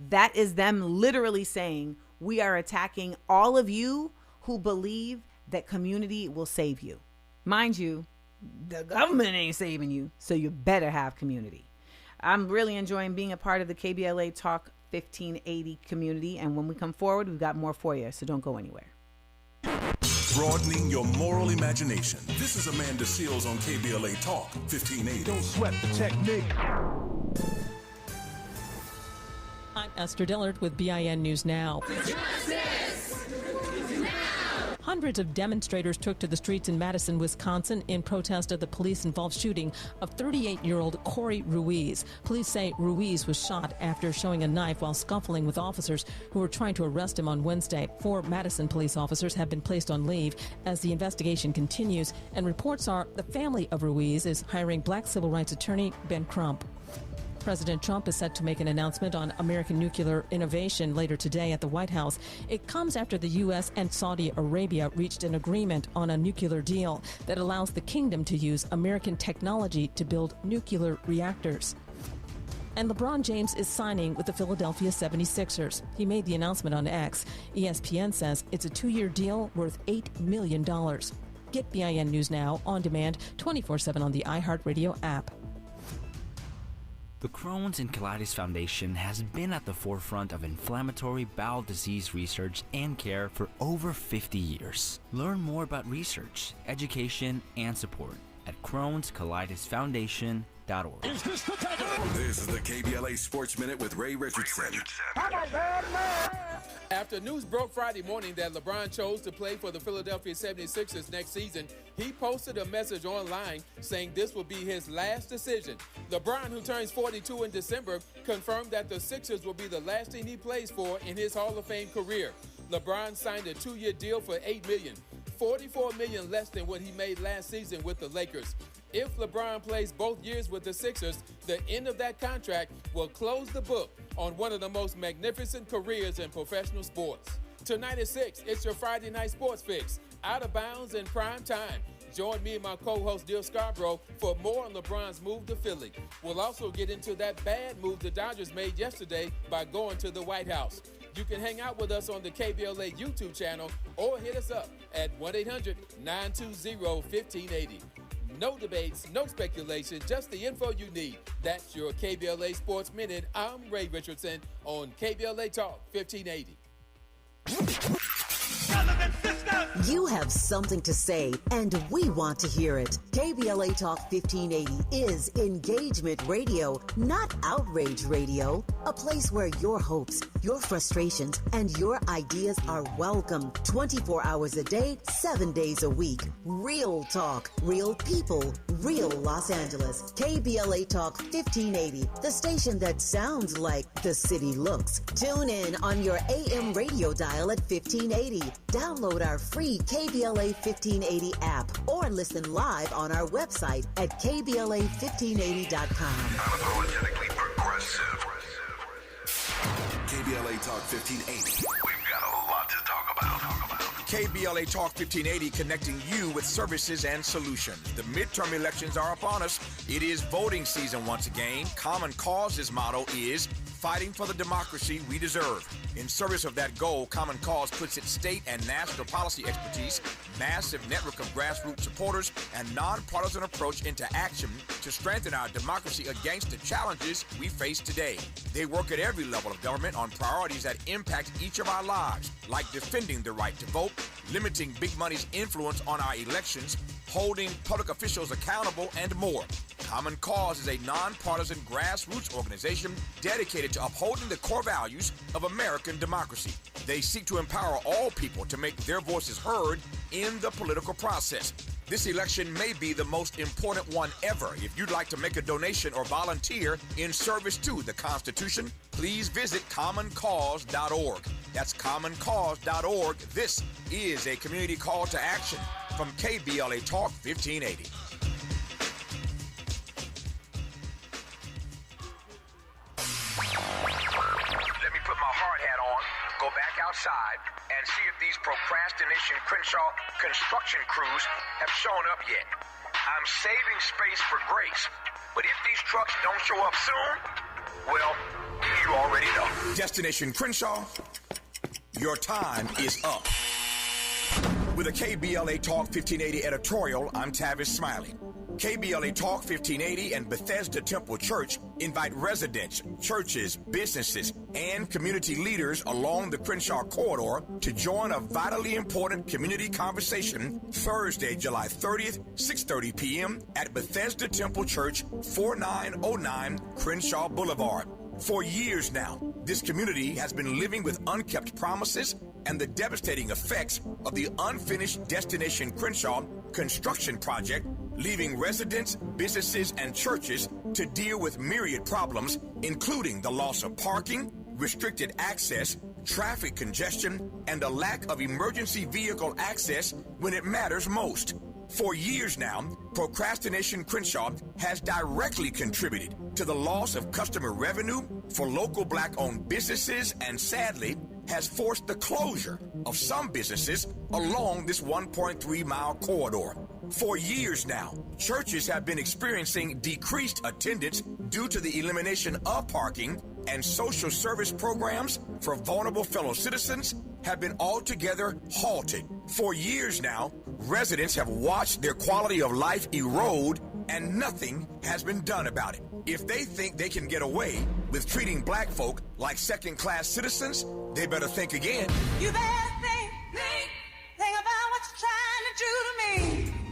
B: that is them literally saying, we are attacking all of you who believe that community will save you. Mind you, the government ain't saving you, so you better have community. I'm really enjoying being a part of the KBLA Talk 1580 community. And when we come forward, we've got more for you, so don't go anywhere.
C: Broadening your moral imagination. This is Amanda Seales on KBLA Talk 1580.
D: Don't sweat the technique.
O: I'm Esther Dillard with BIN News Now. Hundreds of demonstrators took to the streets in Madison, Wisconsin in protest of the police-involved shooting of 38-year-old Corey Ruiz. Police say Ruiz was shot after showing a knife while scuffling with officers who were trying to arrest him on Wednesday. 4 Madison police officers have been placed on leave as the investigation continues, and reports are the family of Ruiz is hiring Black civil rights attorney Ben Crump. President Trump is set to make an announcement on American nuclear innovation later today at the White House. It comes after the U.S. and Saudi Arabia reached an agreement on a nuclear deal that allows the kingdom to use American technology to build nuclear reactors. And LeBron James is signing with the Philadelphia 76ers. He made the announcement on X. ESPN says it's a 2-year deal worth $8 million. Get BIN News Now on demand 24/7 on the iHeartRadio app.
J: The Crohn's and Colitis Foundation has been at the forefront of inflammatory bowel disease research and care for over 50 years. Learn more about research, education, and support at Crohn'sColitisFoundation.org.
C: This is the KBLA Sports Minute with Ray Richardson.
R: After news broke Friday morning that LeBron chose to play for the Philadelphia 76ers next season, he posted a message online saying this will be his last decision. LeBron, who turns 42 in December, confirmed that the Sixers will be the last team he plays for in his Hall of Fame career. LeBron signed a 2-year deal for $8 million. $44 million less than what he made last season with the Lakers. If LeBron plays both years with the Sixers, the end of that contract will close the book on one of the most magnificent careers in professional sports. Tonight at 6, it's your Friday night sports fix. Out of bounds in prime time. Join me and my co-host, Dil Scarborough, for more on LeBron's move to Philly. We'll also get into that bad move the Dodgers made yesterday by going to the White House. You can hang out with us on the KBLA YouTube channel or hit us up at 1-800-920-1580. No debates, no speculation, just the info you need. That's your KBLA Sports Minute. I'm Ray Richardson on KBLA Talk 1580.
S: You have something to say, and we want to hear it. KBLA Talk 1580 is engagement radio, not outrage radio. A place where your hopes, your frustrations, and your ideas are welcome 24 hours a day, 7 days a week. Real talk, real people, real Los Angeles. KBLA Talk 1580, the station that sounds like the city looks. Tune in on your AM radio dial at 1580. Download our free KBLA 1580 app or listen live on our website at KBLA1580.com.
C: Unapologetically progressive. KBLA Talk 1580. We've got a lot to talk about.
U: KBLA Talk 1580 connecting you with services and solutions. The midterm elections are upon us. It is voting season once again. Common Cause's motto is fighting for the democracy we deserve. In service of that goal, Common Cause puts its state and national policy expertise, massive network of grassroots supporters, and nonpartisan approach into action to strengthen our democracy against the challenges we face today. They work at every level of government on priorities that impact each of our lives, like defending the right to vote, limiting big money's influence on our elections, holding public officials accountable, and more. Common Cause is a nonpartisan grassroots organization dedicated to upholding the core values of American democracy. They seek to empower all people to make their voices heard in the political process. This election may be the most important one ever. If you'd like to make a donation or volunteer in service to the Constitution, please visit commoncause.org. That's commoncause.org. This is a community call to action from KBLA Talk 1580. Let me put my hard hat on, go back outside, and see if these procrastination Crenshaw construction crews have shown up yet. I'm saving space for grace, but if these trucks don't show up soon, well, you already know. Destination Crenshaw, your time is up. With a KBLA Talk 1580 editorial, I'm Tavis Smiley. KBLA Talk 1580 and Bethesda Temple Church invite residents, churches, businesses, and community leaders along the Crenshaw corridor to join a vitally important community conversation Thursday, July 30th, 6:30 p.m. at Bethesda Temple Church, 4909 Crenshaw Boulevard. For years now, this community has been living with unkept promises and the devastating effects of the unfinished Destination Crenshaw construction project, leaving residents, businesses, and churches to deal with myriad problems, including the loss of parking, restricted access, traffic congestion, and a lack of emergency vehicle access when it matters most. For years now, Procrastination Crenshaw has directly contributed to the loss of customer revenue for local black-owned businesses and, sadly, has forced the closure of some businesses along this 1.3-mile corridor. For years now, churches have been experiencing decreased attendance due to the elimination of parking, and social service programs for vulnerable fellow citizens have been altogether halted. For years now, residents have watched their quality of life erode, and nothing has been done about it. If they think they can get away with treating black folk like second-class citizens, they better think again.
V: You better think about what you're trying to do to me.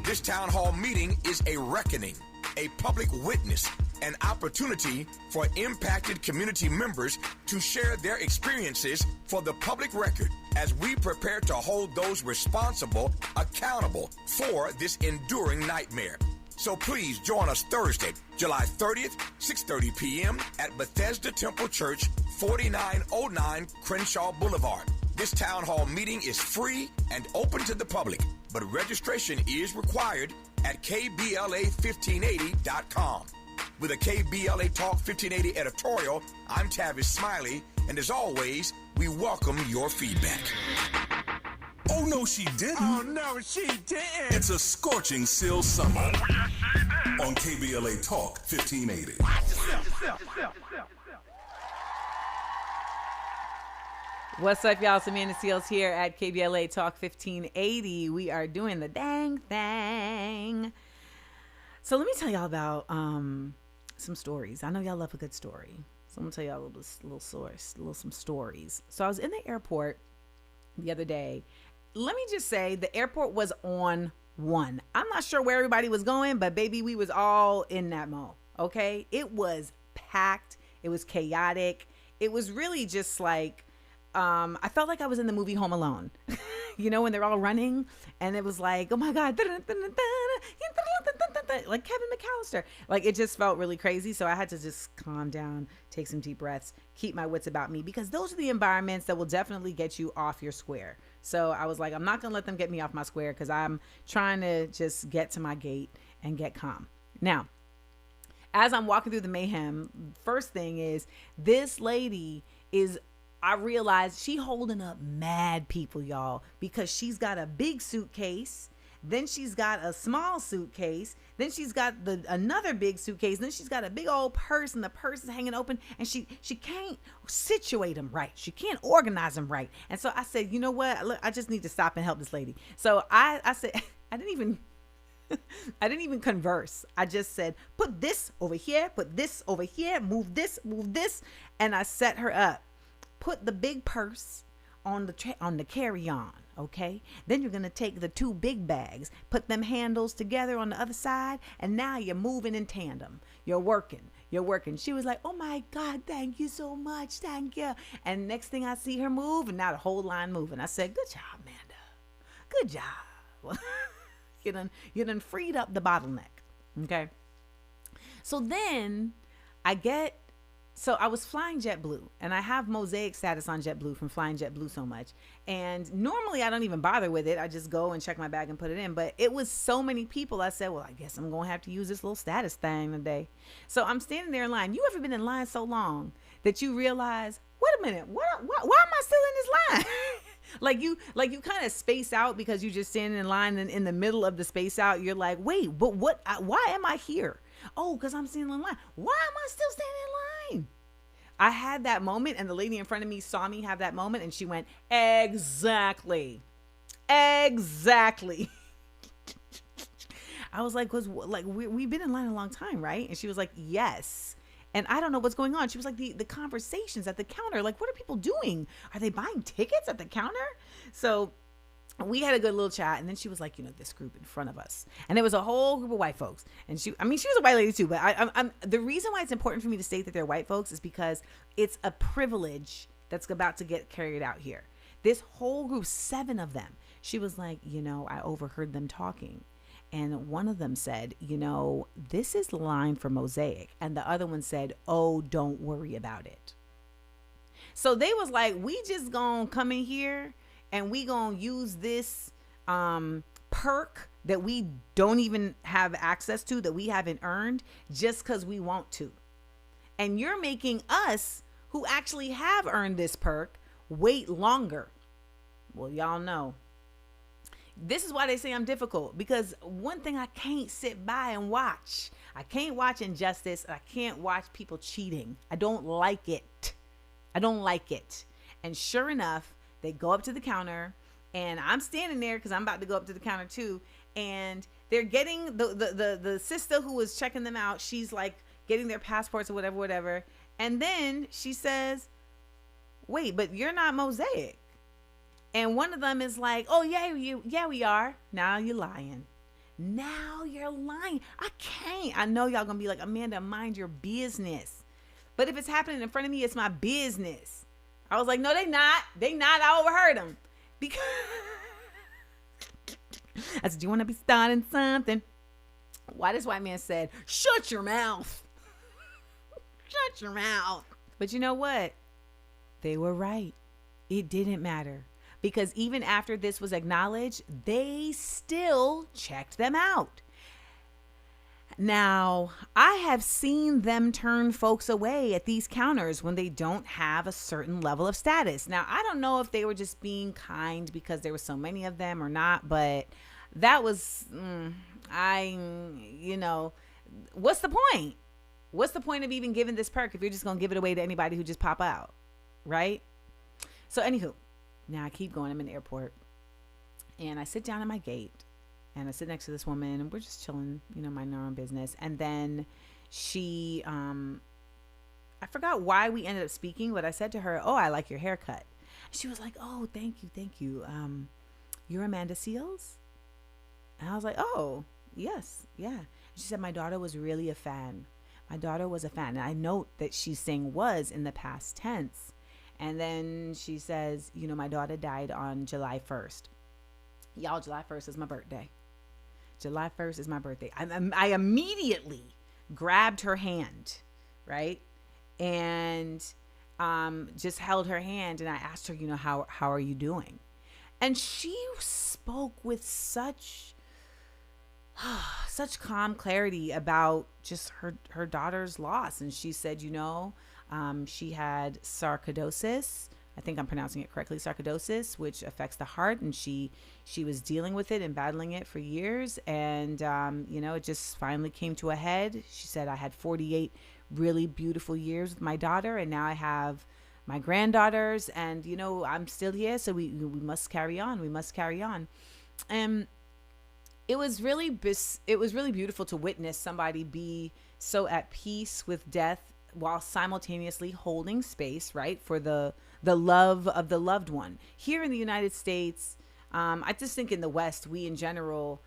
U: This town hall meeting is a reckoning, a public witness, an opportunity for impacted community members to share their experiences for the public record as we prepare to hold those responsible accountable for this enduring nightmare. So please join us Thursday, July 30th, 6:30 p.m. at Bethesda Temple Church, 4909 Crenshaw Boulevard. This town hall meeting is free and open to the public. but registration is required at KBLA1580.com. With a KBLA Talk 1580 editorial, I'm Tavis Smiley, and as always, we welcome your feedback.
C: Oh, no, she didn't.
U: Oh, no, she didn't.
C: It's a scorching SEALES summer on KBLA Talk 1580.
B: What's up, y'all? It's Amanda Seales here at KBLA Talk 1580. We are doing the dang thing. So let me tell y'all about some stories. I know y'all love a good story. So I'm going to tell y'all some stories. So I was in the airport the other day. Let me just say the airport was on one. I'm not sure where everybody was going, but baby, we was all in that mall. Okay. It was packed. It was chaotic. It was really just like, I felt like I was in the movie Home Alone, you know, when they're all running and it was like, oh my God, like Kevin McAllister, like it just felt really crazy. So I had to just calm down, take some deep breaths, keep my wits about me, because those are the environments that will definitely get you off your square. So I was like, I'm not going to let them get me off my square, because I'm trying to just get to my gate and get calm. Now, as I'm walking through the mayhem, first thing is this lady is, I realized she holding up mad people, y'all, because she's got a big suitcase. Then she's got a small suitcase. Then she's got another big suitcase. Then she's got a big old purse, and the purse is hanging open, and she can't situate them right. She can't organize them right. And so I said, you know what? Look, I just need to stop and help this lady. So I said, I didn't even converse. I just said, put this over here, put this over here, move this, and I set her up. Put the big purse on the carry-on, okay? Then you're going to take the two big bags, put them handles together on the other side, and now you're moving in tandem. You're working. She was like, oh my God, thank you so much, thank you. And next thing I see her move, and now the whole line moving. I said, good job, Amanda. Good job. You done freed up the bottleneck, okay? So then So I was flying JetBlue, and I have Mosaic status on JetBlue from flying JetBlue so much. And normally I don't even bother with it. I just go and check my bag and put it in. But it was so many people. I said, well, I guess I'm going to have to use this little status thing today. So I'm standing there in line. You ever been in line so long that you realize, wait a minute, why am I still in this line? Like you kind of space out because you just standing in line, and in the middle of the space out, you're like, wait, but why am I here? Oh, because I'm standing in line. Why am I still standing in line? I had that moment, and the lady in front of me saw me have that moment, and she went, exactly. I was like, we've been in line a long time, right? And she was like, yes. And I don't know what's going on. She was like, the conversations at the counter, like, what are people doing? Are they buying tickets at the counter? So we had a good little chat, and then she was like, this group in front of us, and there was a whole group of white folks, and she was a white lady too, but I'm the reason why it's important for me to state that they're white folks is because it's a privilege that's about to get carried out here. This whole group, 7 of them, she was like, I overheard them talking, and one of them said, this is the line for Mosaic, and the other one said, oh, don't worry about it. So they was like, we just gonna come in here and we gonna use this perk that we don't even have access to, that we haven't earned, just because we want to. And you're making us, who actually have earned this perk, wait longer. Well, y'all know. This is why they say I'm difficult, because one thing I can't sit by and watch. I can't watch injustice. I can't watch people cheating. I don't like it. And sure enough, they go up to the counter, and I'm standing there because I'm about to go up to the counter too. And they're getting the sister who was checking them out. She's like getting their passports or whatever. And then she says, wait, but you're not Mosaic. And one of them is like, oh yeah, we are. Now you're lying. I can't. I know y'all gonna be like, Amanda, mind your business. But if it's happening in front of me, it's my business. I was like, no, they not. I overheard them. Because I said, do you want to be starting something? Why this white man said, shut your mouth. Shut your mouth. But you know what? They were right. It didn't matter. because even after this was acknowledged, they still checked them out. Now, I have seen them turn folks away at these counters when they don't have a certain level of status. Now, I don't know if they were just being kind because there were so many of them or not, but that was, what's the point? What's the point of even giving this perk if you're just going to give it away to anybody who just pop out, right? So anywho, now I keep going. I'm in the airport and I sit down at my gate. And I sit next to this woman and we're just chilling, minding our own business. And then she, I forgot why we ended up speaking, but I said to her, "Oh, I like your haircut." She was like, "Oh, thank you. You're Amanda Seales?" And I was like, "Oh, yes, yeah." She said, "My daughter was really a fan. My daughter was a fan." And I note that she's saying was in the past tense. And then she says, "My daughter died on July 1st. Y'all, July 1st is my birthday. July 1st is my birthday." I immediately grabbed her hand, right? And just held her hand and I asked her, how are you doing? And she spoke with such calm clarity about just her daughter's loss. And she said, she had sarcoidosis. I think I'm pronouncing it correctly, sarcoidosis, which affects the heart. And she was dealing with it and battling it for years. And, it just finally came to a head. She said, "I had 48 really beautiful years with my daughter. And now I have my granddaughters and, I'm still here. So we must carry on. We must carry on." And it was really beautiful to witness somebody be so at peace with death while simultaneously holding space, right, for the love of the loved one. Here in the United States, I just think in the West, we in general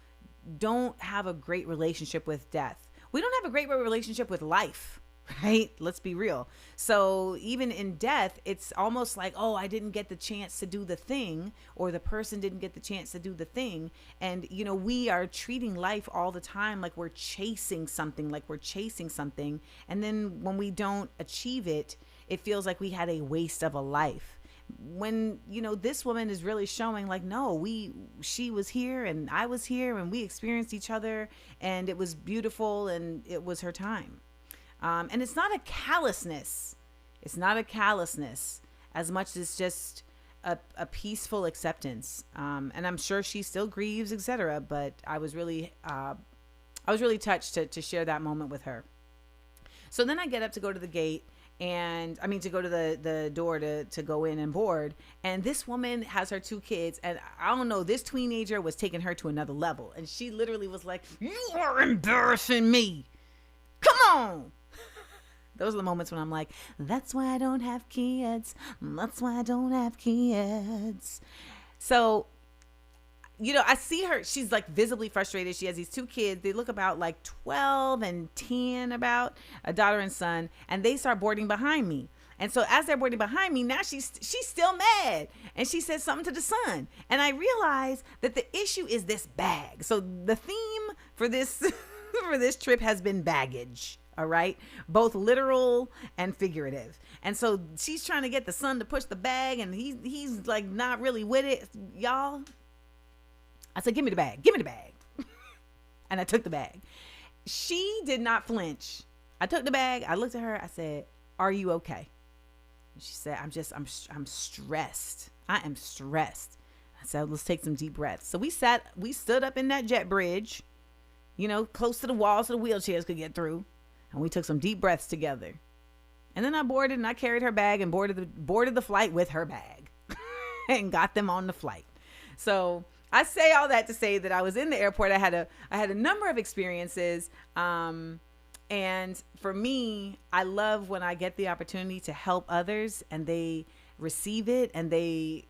B: don't have a great relationship with death. We don't have a great relationship with life, right? Let's be real. So even in death, it's almost like, oh, I didn't get the chance to do the thing, or the person didn't get the chance to do the thing. And, we are treating life all the time like we're chasing something, And then when we don't achieve it, it feels like we had a waste of a life. When, this woman is really showing like, no, she was here and I was here and we experienced each other and it was beautiful and it was her time. And it's not a callousness. It's not a callousness as much as just a peaceful acceptance. And I'm sure she still grieves, etc. But I was really touched to share that moment with her. So then I get up to go to the gate and to go to the door to go in and board. And this woman has her 2 kids. And I don't know, this teenager was taking her to another level. And she literally was like, "You are embarrassing me. Come on." Those are the moments when I'm like, that's why I don't have kids. That's why I don't have kids. So, I see her. She's like visibly frustrated. She has these 2 kids. They look about like 12 and 10, about a daughter and son. And they start boarding behind me. And so as they're boarding behind me, now she's still mad. And she says something to the son. And I realize that the issue is this bag. So the theme for this trip has been baggage. All right. Both literal and figurative. And so she's trying to get the son to push the bag and he's like not really with it. Y'all, I said, "Give me the bag. Give me the bag." And I took the bag. She did not flinch. I took the bag. I looked at her. I said, "Are you okay?" And she said, I'm stressed. I am stressed. I said, "Let's take some deep breaths." So we stood up in that jet bridge, close to the walls so the wheelchairs could get through. And we took some deep breaths together. And then I boarded and I carried her bag and boarded the flight with her bag and got them on the flight. So I say all that to say that I was in the airport. I had a number of experiences. And for me, I love when I get the opportunity to help others and they receive it and they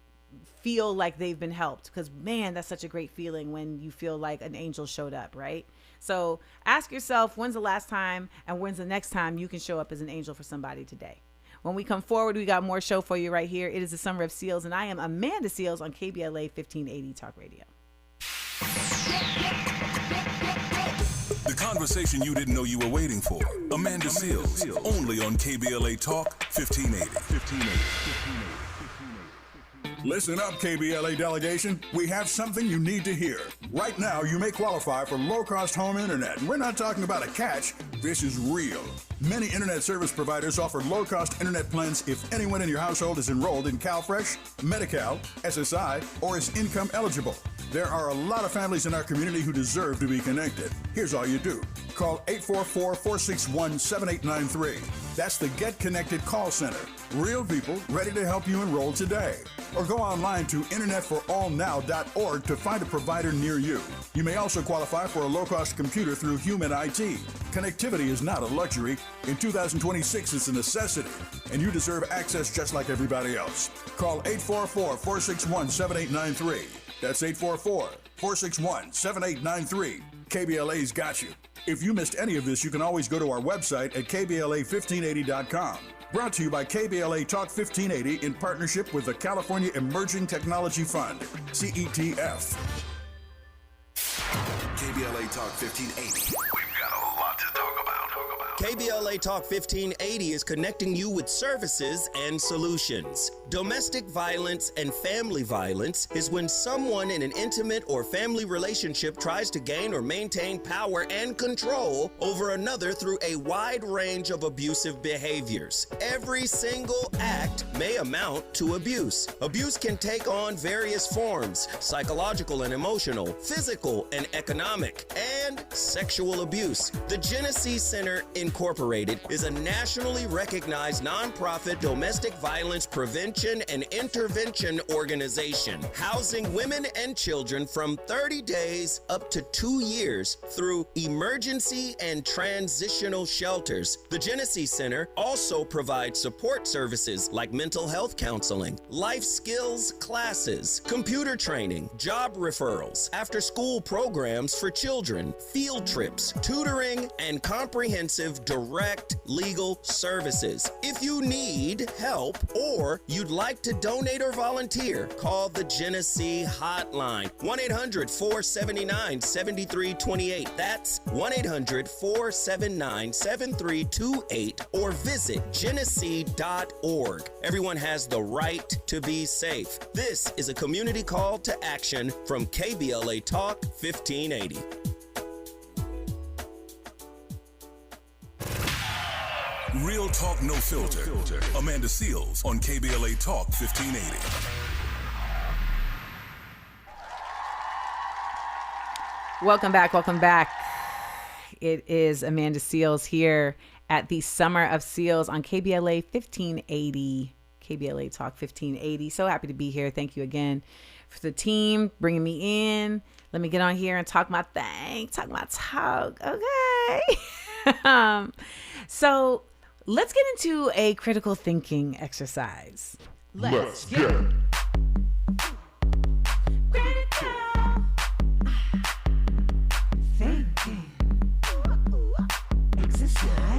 B: feel like they've been helped. Because man, that's such a great feeling when you feel like an angel showed up, right? So ask yourself, when's the last time and when's the next time you can show up as an angel for somebody today? When we come forward, we got more show for you right here. It is the Summer of Seals, and I am Amanda Seales on KBLA 1580 Talk Radio.
C: The conversation you didn't know you were waiting for. Amanda Seales, only on KBLA Talk 1580.
G: Listen up, KBLA delegation. We have something you need to hear. Right now, you may qualify for low-cost home internet. And we're not talking about a catch. This is real. Many internet service providers offer low-cost internet plans if anyone in your household is enrolled in CalFresh, Medi-Cal, SSI, or is income eligible. There are a lot of families in our community who deserve to be connected. Here's all you do. Call 844-461-7893. That's the Get Connected call center. Real people ready to help you enroll today. Or go online to internetforallnow.org to find a provider near you. You may also qualify for a low-cost computer through Human IT. Connectivity is not a luxury. In 2026, it's a necessity. And you deserve access just like everybody else. Call 844-461-7893. That's 844-461-7893. KBLA's got you. If you missed any of this, you can always go to our website at kbla1580.com. Brought to you by KBLA Talk 1580 in partnership with the California Emerging Technology Fund, CETF.
C: KBLA Talk 1580. We've got a lot to talk about.
D: KBLA Talk 1580 is connecting you with services and solutions. Domestic violence and family violence is when someone in an intimate or family relationship tries to gain or maintain power and control over another through a wide range of abusive behaviors. Every single act may amount to abuse. Abuse can take on various forms: psychological and emotional, physical and economic, and sexual abuse. The Genesee Center Incorporated is a nationally recognized nonprofit domestic violence prevention and intervention organization, housing women and children from 30 days up to 2 years through emergency and transitional shelters. The Genesee Center also provides support services like mental health counseling, life skills classes, computer training, job referrals, after-school programs for children, field trips, tutoring, and comprehensive direct legal services. If you need help or you'd like to donate or volunteer, call the Genesee Hotline, 1-800-479-7328. That's 1-800-479-7328, or visit genesee.org. Everyone has the right to be safe. This is a community call to action from KBLA Talk 1580.
C: Real talk, no filter. Amanda Seales on KBLA Talk 1580.
B: Welcome back. Welcome back. It is Amanda Seales here at the Summer of Seals on KBLA 1580. KBLA Talk 1580. So happy to be here. Thank you again for the team bringing me in. Let me get on here and talk my thing. Talk my talk. Okay. So let's get into a critical thinking exercise. Let's get it. Critical thinking.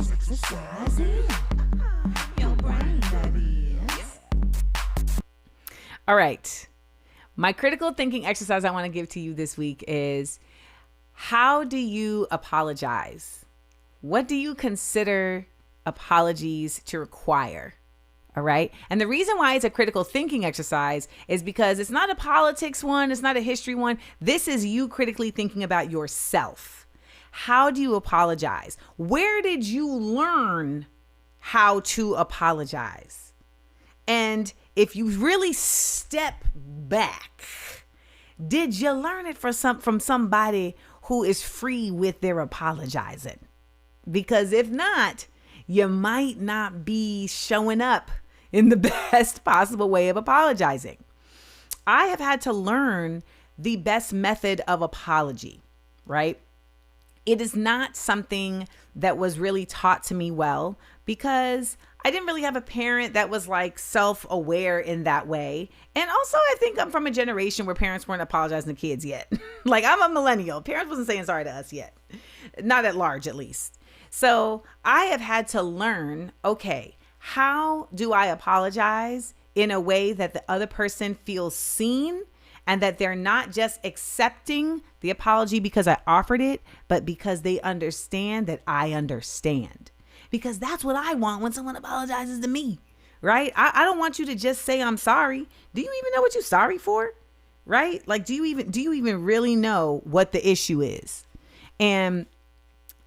B: Exercising your brain, that is. All right. My critical thinking exercise I want to give to you this week is: how do you apologize? What do you consider apologies to require? All right. And the reason why it's a critical thinking exercise is because it's not a politics one. It's not a history one. This is you critically thinking about yourself. How do you apologize? Where did you learn how to apologize? And if you really step back, did you learn it from somebody who is free with their apologizing? Because if not, you might not be showing up in the best possible way of apologizing. I have had to learn the best method of apology, right? It is not something that was really taught to me well, because I didn't really have a parent that was like self-aware in that way. And also I think I'm from a generation where parents weren't apologizing to kids yet. Like, I'm a millennial. Parents wasn't saying sorry to us yet. Not at large, at least. So I have had to learn, okay, how do I apologize in a way that the other person feels seen and that they're not just accepting the apology because I offered it, but because they understand that I understand. Because that's what I want when someone apologizes to me, right? I don't want you to just say I'm sorry. Do you even know what you're sorry for? Right? Like, do you even really know what the issue is? And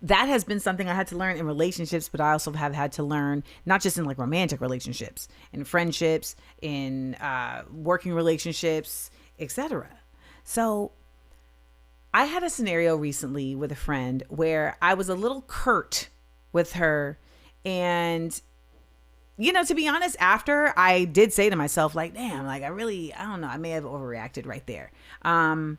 B: that has been something I had to learn in relationships, but I also have had to learn not just in like romantic relationships, in friendships, in working relationships, etc. So I had a scenario recently with a friend where I was a little curt with her. And, you know, to be honest, after I did say to myself, like, damn, like I don't know, I may have overreacted right there. And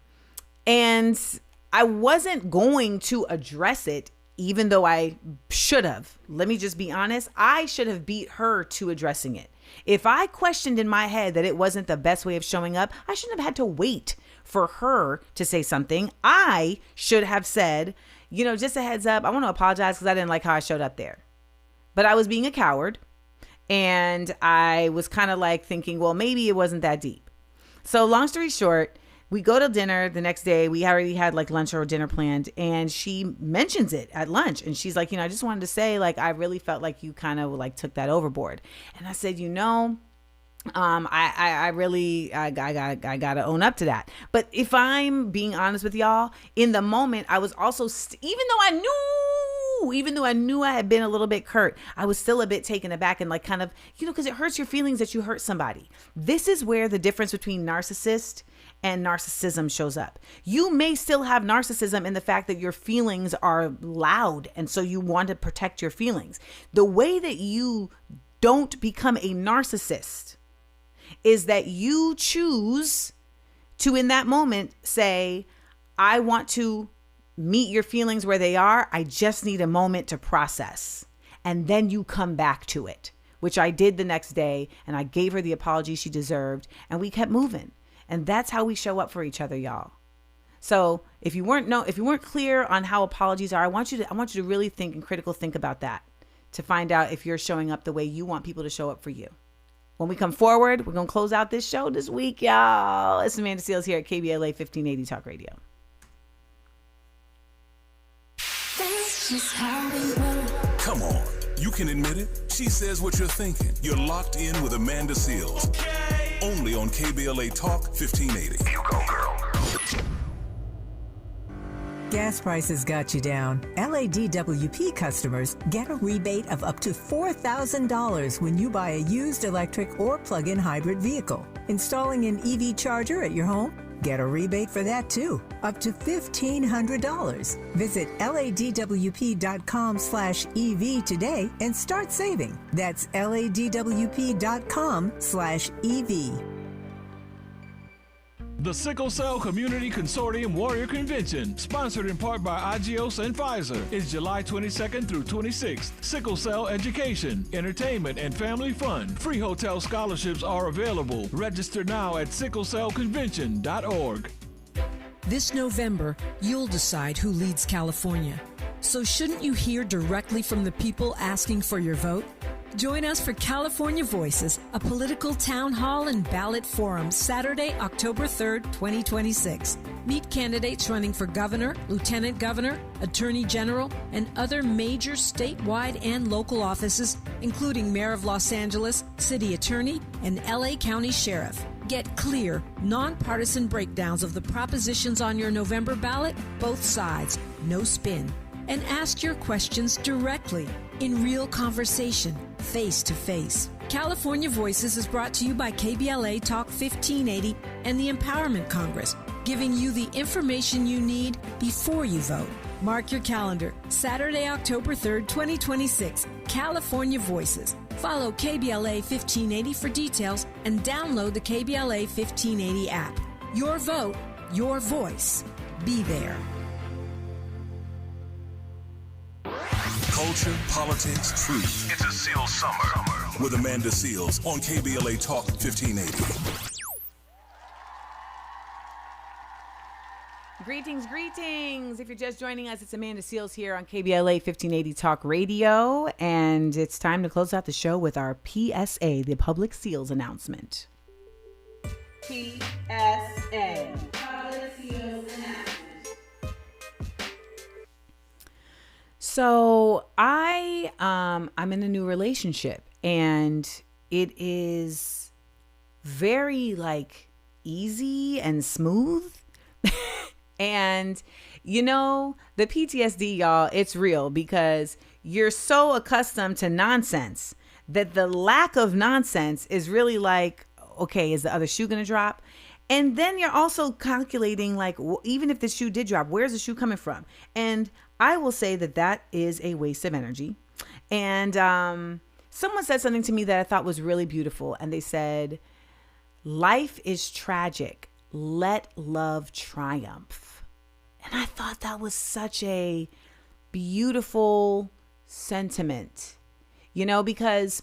B: I wasn't going to address it, even though I should have. Let me just be honest. I should have beat her to addressing it. If I questioned in my head that it wasn't the best way of showing up, I shouldn't have had to wait for her to say something. I should have said, you know, just a heads up, I want to apologize because I didn't like how I showed up there. But I was being a coward, and I was kind of like thinking, well, maybe it wasn't that deep. So long story short, we go to dinner the next day. We already had like lunch or dinner planned, and she mentions it at lunch. And she's like, you know, I just wanted to say, like, I really felt like you kind of like took that overboard. And I said, you know, I gotta own up to that. But if I'm being honest with y'all, in the moment, I was also, even though I knew I had been a little bit curt, I was still a bit taken aback and like kind of, you know, because it hurts your feelings that you hurt somebody. This is where the difference between narcissist and narcissism shows up. You may still have narcissism in the fact that your feelings are loud, and so you want to protect your feelings. The way that you don't become a narcissist is that you choose to, in that moment, say, I want to meet your feelings where they are. I just need a moment to process. And then you come back to it, which I did the next day. And I gave her the apology she deserved. And we kept moving. And that's how we show up for each other, y'all. So if you weren't clear on how apologies are, I want you to really think and critical think about that to find out if you're showing up the way you want people to show up for you. When we come forward, we're going to close out this show this week, y'all. It's Amanda Seales here at KBLA 1580 Talk Radio.
C: Come on. You can admit it. She says what you're thinking. You're locked in with Amanda Seales. Okay. Only on KBLA Talk 1580. You go, girl.
F: Gas prices got you down. LADWP customers get a rebate of up to $4,000 when you buy a used electric or plug-in hybrid vehicle. Installing an EV charger at your home? Get a rebate for that too, up to $1,500. Visit ladwp.com/EV today and start saving. That's ladwp.com/EV.
E: The Sickle Cell Community Consortium Warrior Convention, sponsored in part by Agios and Pfizer, is July 22nd through 26th. Sickle cell education, entertainment, and family fun. Free hotel scholarships are available. Register now at sicklecellconvention.org.
T: This November, you'll decide who leads California. So shouldn't you hear directly from the people asking for your vote? Join us for California Voices, a political town hall and ballot forum, Saturday, October 3rd, 2026. Meet candidates running for governor, lieutenant governor, attorney general, and other major statewide and local offices, including Mayor of Los Angeles, city attorney, and LA County Sheriff. Get clear, nonpartisan breakdowns of the propositions on your November ballot, both sides, no spin. And ask your questions directly, in real conversation, face to face. California Voices is brought to you by KBLA Talk 1580 and the Empowerment Congress, giving you the information you need before you vote. Mark your calendar, Saturday, October 3rd, 2026, California Voices. Follow KBLA 1580 for details and download the KBLA 1580 app. Your vote, your voice. Be there.
C: Culture, politics, truth.
U: It's a SEAL summer.
C: With Amanda Seales on KBLA Talk 1580.
B: Greetings. If you're just joining us, it's Amanda Seales here on KBLA 1580 Talk Radio. And it's time to close out the show with our PSA, the Public Seals announcement. PSA. Public Seals announcement. So I'm in a new relationship, and it is very like easy and smooth. And you know, the PTSD, y'all, it's real because you're so accustomed to nonsense that the lack of nonsense is really like, okay, is the other shoe gonna drop? And then you're also calculating like, even if the shoe did drop, where's the shoe coming from? And I will say that that is a waste of energy. And someone said something to me that I thought was really beautiful. And they said, life is tragic. Let love triumph. And I thought that was such a beautiful sentiment, you know, because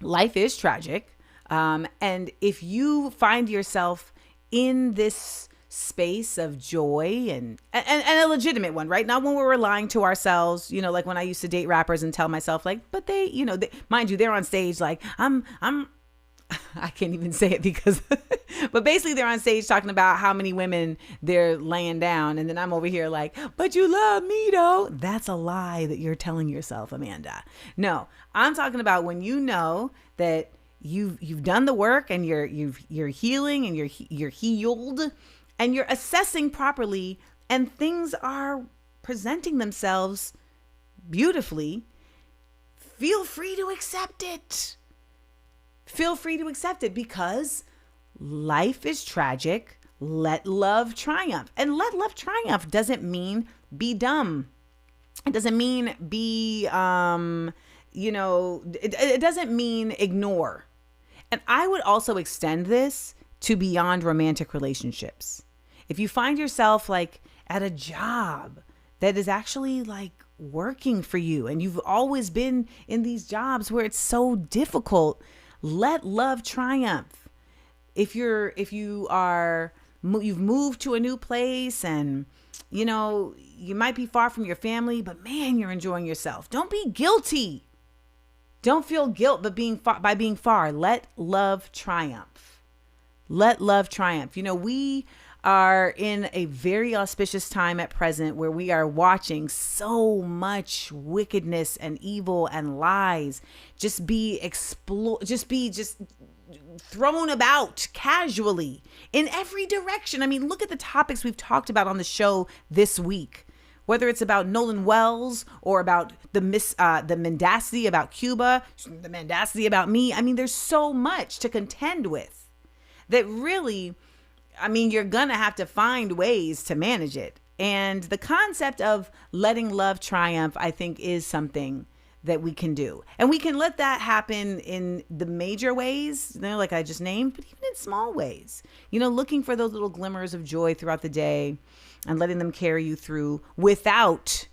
B: life is tragic. And if you find yourself in this space of joy and a legitimate one, right? Not when we're lying to ourselves, you know, like when I used to date rappers and tell myself like, but they, you know, mind you, they're on stage like, I can't even say it because, but basically they're on stage talking about how many women they're laying down. And then I'm over here like, but you love me though. That's a lie that you're telling yourself, Amanda. No, I'm talking about when you know that you've done the work and you're healing and you're healed and you're assessing properly and things are presenting themselves beautifully. Feel free to accept it. Feel free to accept it because life is tragic. Let love triumph. And let love triumph doesn't mean be dumb. It doesn't mean be, it doesn't mean ignore. And I would also extend this to beyond romantic relationships. If you find yourself like at a job that is actually like working for you and you've always been in these jobs where it's so difficult, let love triumph. If you've moved to a new place and, you know, you might be far from your family, but man, you're enjoying yourself. Don't be guilty. Don't feel guilt, but by being far, let love triumph. Let love triumph. You know, we are in a very auspicious time at present where we are watching so much wickedness and evil and lies just be thrown about casually in every direction. I mean, look at the topics we've talked about on the show this week. Whether it's about Nolan Wells or about the mendacity about Cuba, the mendacity about me. I mean, there's so much to contend with that really, I mean, you're going to have to find ways to manage it. And the concept of letting love triumph, I think, is something that we can do. And we can let that happen in the major ways, you know, like I just named, but even in small ways, you know, looking for those little glimmers of joy throughout the day and letting them carry you through without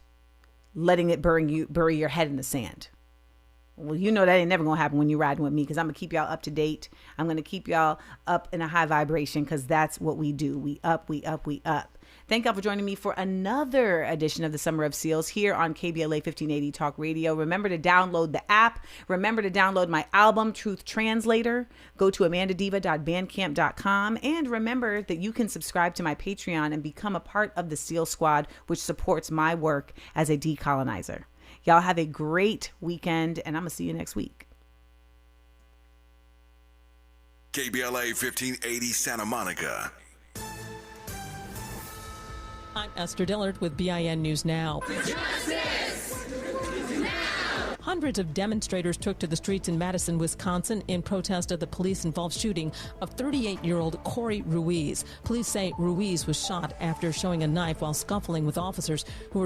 B: letting it bury your head in the sand. Well, you know that ain't never gonna happen when you're riding with me because I'm gonna keep y'all up to date. I'm gonna keep y'all up in a high vibration because that's what we do. We up, we up, we up. Thank y'all for joining me for another edition of the Summer of SEALs here on KBLA 1580 Talk Radio. Remember to download the app. Remember to download my album, Truth Translator. Go to amandadiva.bandcamp.com. And remember that you can subscribe to my Patreon and become a part of the SEAL Squad, which supports my work as a decolonizer. Y'all have a great weekend, and I'm going to see you next week.
C: KBLA 1580 Santa Monica.
O: I'm Esther Dillard with BIN News Now.
V: Justice now!
O: Hundreds of demonstrators took to the streets in Madison, Wisconsin in protest of the police-involved shooting of 38-year-old Corey Ruiz. Police say Ruiz was shot after showing a knife while scuffling with officers who were